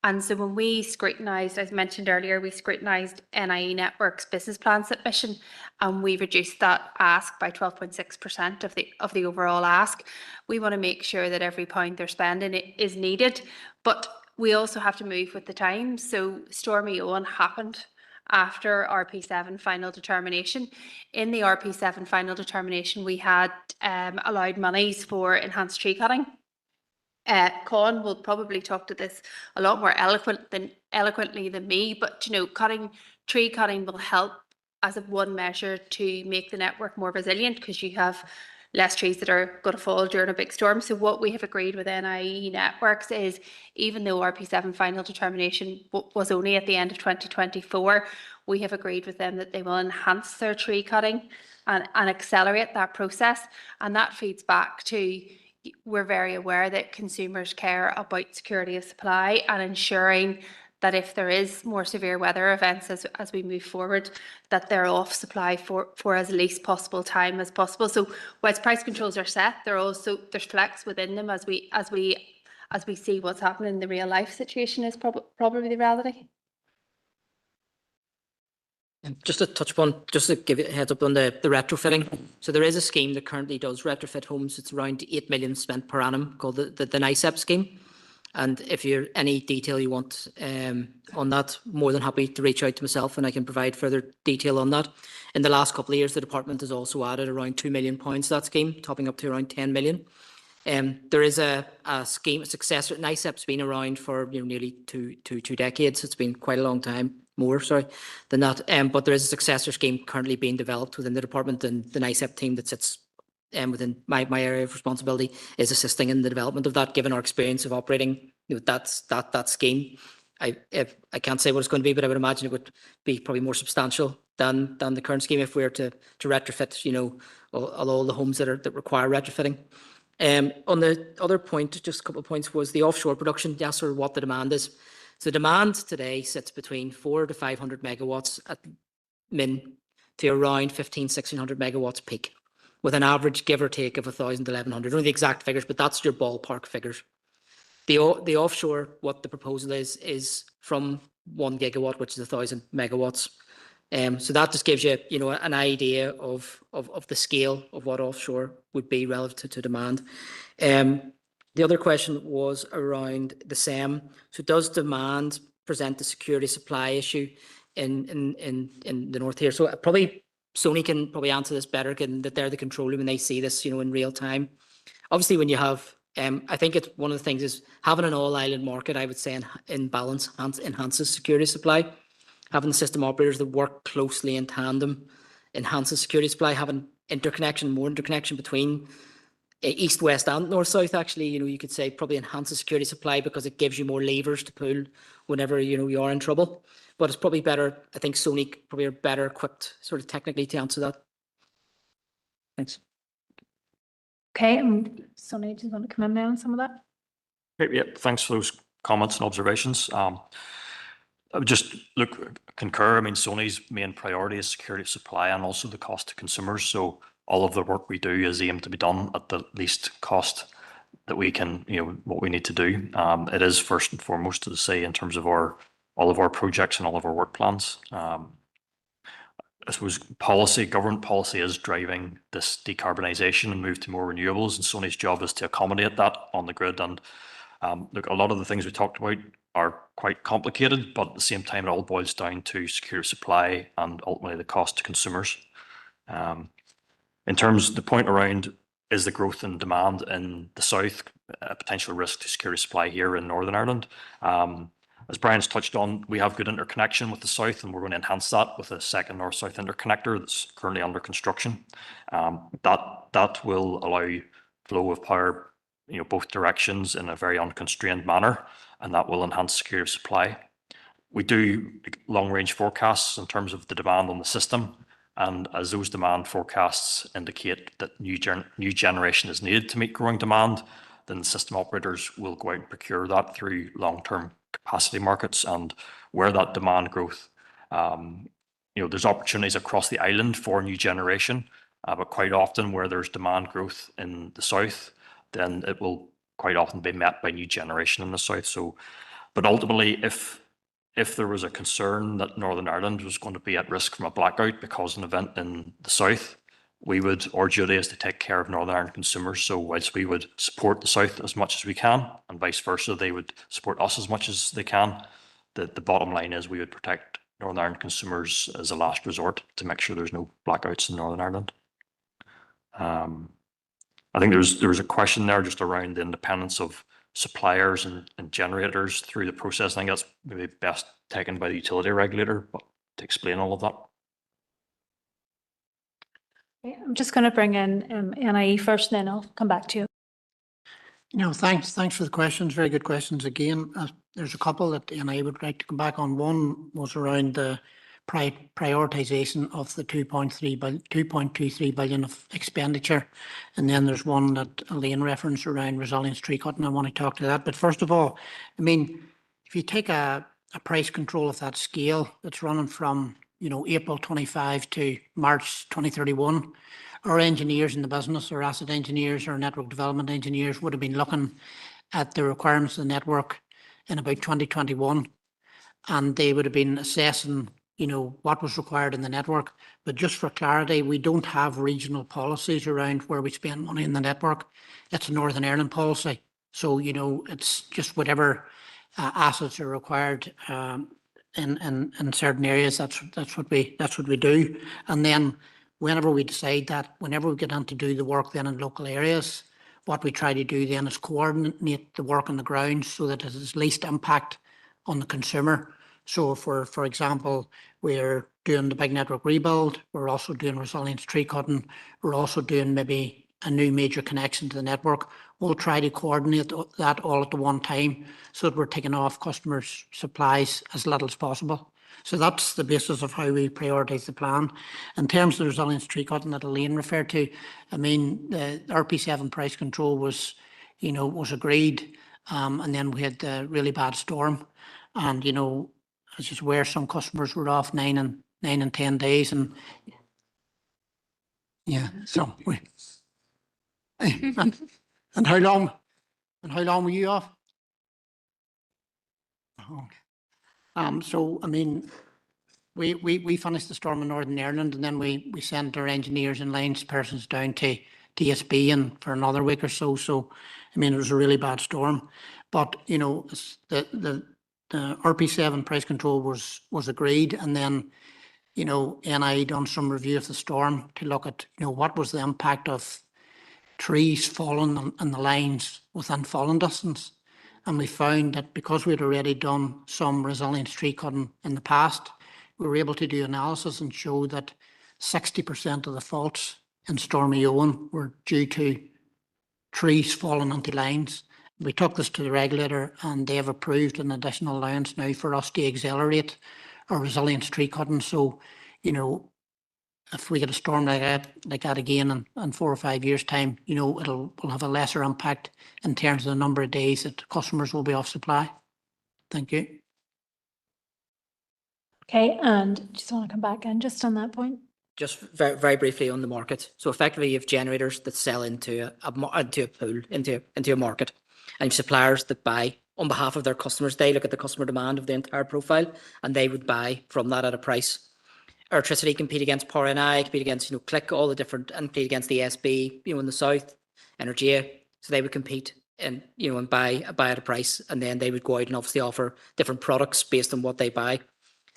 And so when we scrutinised, as mentioned earlier, we scrutinised NIE Network's business plan submission, and we reduced that ask by 12.6% of the overall ask. We want to make sure that every pound they're spending is needed, but we also have to move with the times. So Storm Eowyn happened after RP7 final determination. In the RP7 final determination, we had allowed monies for enhanced tree cutting. Con will probably talk to this a lot more eloquently than me, but you know, tree cutting will help as of one measure to make the network more resilient, because you have less trees that are going to fall during a big storm. So what we have agreed with NIE Networks is, even though RP7 final determination was only at the end of 2024, we have agreed with them that they will enhance their tree cutting and accelerate that process. And that feeds back to, we're very aware that consumers care about security of supply and ensuring that if there is more severe weather events as we move forward, that they're off supply for as least possible time as possible. So whilst price controls are set, there's flex within them as we see what's happening in the real life situation is probably the reality. And just to touch upon, just to give you a heads up on the retrofitting. So there is a scheme that currently does retrofit homes. It's around 8 million spent per annum, called the NICEP scheme. And if you're any detail you want on that, more than happy to reach out to myself and I can provide further detail on that. In the last couple of years, the department has also added around £2 million to that scheme, topping up to around 10 million. There is a scheme, a successor. NICEP's been around for nearly two decades. It's been quite a long time, than that. But there is a successor scheme currently being developed within the department, and the NICEP team that sits within my area of responsibility is assisting in the development of that, given our experience of operating that scheme. I can't say what it's going to be, but I would imagine it would be probably more substantial than the current scheme if we were to retrofit, you know, all the homes that require retrofitting. On the other point, just a couple of points, was the offshore production. Yes, or what the demand is. So demand today sits between 400 to 500 megawatts at min to around 1600 megawatts peak, with an average give or take of 1,000 to 1,100. I don't know the exact figures, but that's your ballpark figures. The offshore, what the proposal is from 1 gigawatt, which is 1,000 megawatts. So that just gives you, you know, an idea of the scale of what offshore would be relative to demand. The other question was around the SEM. So does demand present the security supply issue in the north here? So probably Sony can probably answer this better, given that they're the control room and they see this, you know, in real time. Obviously, when you have, I think it's one of the things is having an all-island market, I would say, in balance enhances security supply. Having the system operators that work closely in tandem enhances security supply. Having more interconnection between east, west, and north, south, actually, you know, you could say probably enhances security supply because it gives you more levers to pull whenever, you know, you are in trouble. But it's probably better, I think Sony probably are better equipped sort of technically to answer that. Thanks. Okay, Sony, do you want to come in now on some of that? Great, yeah, thanks for those comments and observations. I would just concur. I mean, Sony's main priority is security of supply and also the cost to consumers. So all of the work we do is aimed to be done at the least cost that we can, you know, what we need to do. It is first and foremost, to say, in terms of all of our projects and all of our work plans. I suppose government policy is driving this decarbonisation and move to more renewables, and Sony's job is to accommodate that on the grid. And look, a lot of the things we talked about are quite complicated, but at the same time, it all boils down to secure supply and ultimately the cost to consumers. In terms of the point around, is the growth in demand in the south a potential risk to security supply here in Northern Ireland? As Brian's touched on, we have good interconnection with the south, and we're going to enhance that with a second north-south interconnector that's currently under construction. That will allow flow of power, you know, both directions in a very unconstrained manner, and that will enhance security of supply. We do long-range forecasts in terms of the demand on the system, and as those demand forecasts indicate that new generation is needed to meet growing demand, then the system operators will go out and procure that through long-term capacity markets. And where that demand growth, you know, there's opportunities across the island for new generation, but quite often where there's demand growth in the south, then it will quite often be met by new generation in the south. So, but ultimately, if there was a concern that Northern Ireland was going to be at risk from a blackout because of an event in the south, our duty is to take care of Northern Ireland consumers. So whilst we would support the south as much as we can, and vice versa, they would support us as much as they can, the bottom line is we would protect Northern Ireland consumers as a last resort to make sure there's no blackouts in Northern Ireland. I think there was a question there just around the independence of suppliers and generators through the process. I think that's maybe best taken by the utility regulator, but to explain all of that. Okay, I'm just going to bring in NIE first, and then I'll come back to you. No, thanks for the questions. Very good questions again. There's a couple that NIE would like to come back on. One was around the prioritisation of the 2.23 billion of expenditure. And then there's one that Elaine referenced around resilience tree cutting. I want to talk to that. But first of all, I mean, if you take a price control of that scale that's running from, you know, April 25 to March 2031, our engineers in the business, our asset engineers, our network development engineers would have been looking at the requirements of the network in about 2021, and they would have been assessing, you know, what was required in the network. But just for clarity, we don't have regional policies around where we spend money in the network. It's a Northern Ireland policy. So, you know, it's just whatever assets are required in certain areas. That's what we do. And then whenever we decide that, whenever we get on to do the work then in local areas, what we try to do then is coordinate the work on the ground so that it has least impact on the consumer. So for example, we're doing the big network rebuild, we're also doing resilience tree cutting, we're also doing maybe a new major connection to the network. We'll try to coordinate that all at the one time so that we're taking off customers' supplies as little as possible. So that's the basis of how we prioritise the plan. In terms of the resilience tree cutting that Elaine referred to, I mean, the RP7 price control was, was agreed. And then we had the really bad storm. And, it's just where some customers were off 9 and 10 days. And yeah, so we, and how long were you off? Oh, so, I mean, we finished the storm in Northern Ireland, and then we sent our engineers and lines persons down to DSB and for another week or so. So, I mean, it was a really bad storm. But, the RP7 price control was agreed, and then, NI done some review of the storm to look at, what was the impact of trees falling on the lines within falling distance. And we found that because we'd already done some resilience tree cutting in the past, we were able to do analysis and show that 60% of the faults in Stormy Owen were due to trees falling onto lines. We took this to the regulator, and they have approved an additional allowance now for us to accelerate our resilience tree cutting. So, if we get a storm like that again in 4 or 5 years' time, we'll have a lesser impact in terms of the number of days that customers will be off supply. Thank you. Okay, and just want to come back in just on that point. Just very, very briefly on the market. So effectively, you have generators that sell into a pool, into a market, and you have suppliers that buy on behalf of their customers. They look at the customer demand of the entire profile, and they would buy from that at a price. Electricity compete against Power NI, compete against Click, all the different, and compete against the SB, in the south, Energia. So they would compete and and buy at a price, and then they would go out and obviously offer different products based on what they buy.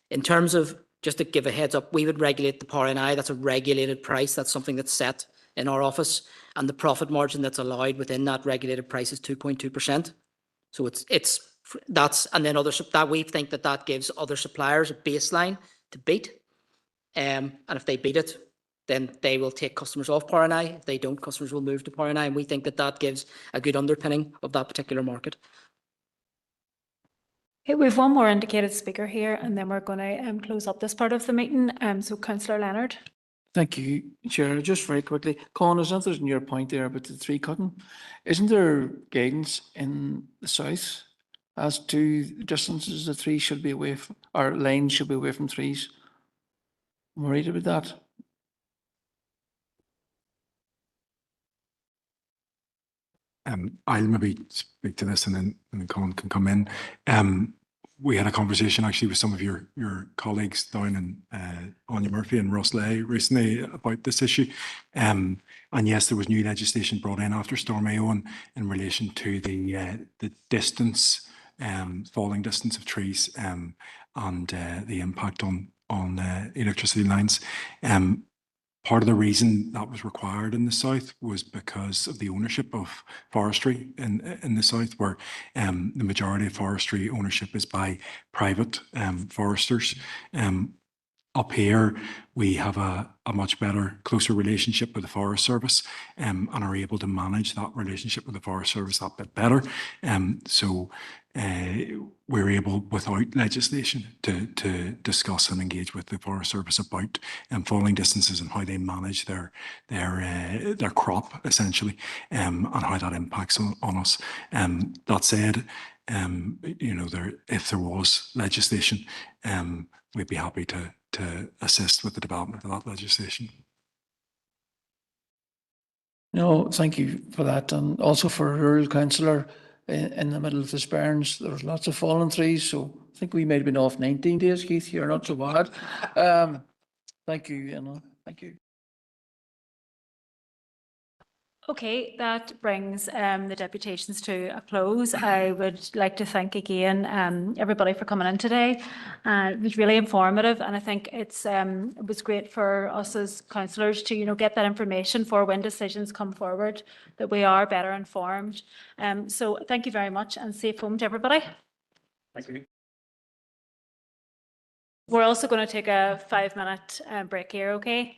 In terms of, just to give a heads up, we would regulate the Power NI. That's a regulated price. That's something that's set in our office, and the profit margin that's allowed within that regulated price is 2.2%. So that's and then that we think that gives other suppliers a baseline to beat. And if they beat it, then they will take customers off Power NI. If they don't, customers will move to Power NI. And we think that gives a good underpinning of that particular market. Okay, we have one more indicated speaker here, and then we're going to close up this part of the meeting. So Councillor Leonard. Thank you, Chair. Just very quickly, Colin, is interested in your point there about the tree cutting. Isn't there guidance in the south as to the distances the trees should be away from, or lines should be away from trees? I'm worried about that. I'll maybe speak to this, and then Colin can come in. We had a conversation actually with some of your colleagues down in Anya Murphy and Ross Lay recently about this issue. And yes, there was new legislation brought in after Stormy Owen in relation to the distance, falling distance of trees, and the impact on electricity lines. Part of the reason that was required in the south was because of the ownership of forestry in the south, where the majority of forestry ownership is by private foresters. Up here, we have a much better, closer relationship with the Forest Service, and are able to manage that relationship with the Forest Service that bit better. So we're able, without legislation, to discuss and engage with the Forest Service about falling distances and how they manage their crop, essentially, and how that impacts on us. That said, if there was legislation, we'd be happy to assist with the development of that legislation. No, thank you for that. And also for a rural councillor in the middle of the Sperrins, there was lots of fallen trees. So I think we might have been off 19 days, Keith. You're not so bad. Thank you, thank you. Okay, that brings the deputations to a close. I would like to thank again everybody for coming in today. It was really informative, and I think it was great for us as councillors to get that information for when decisions come forward, that we are better informed. So thank you very much, and safe home to everybody. Thank you. We're also going to take a 5-minute break here, okay?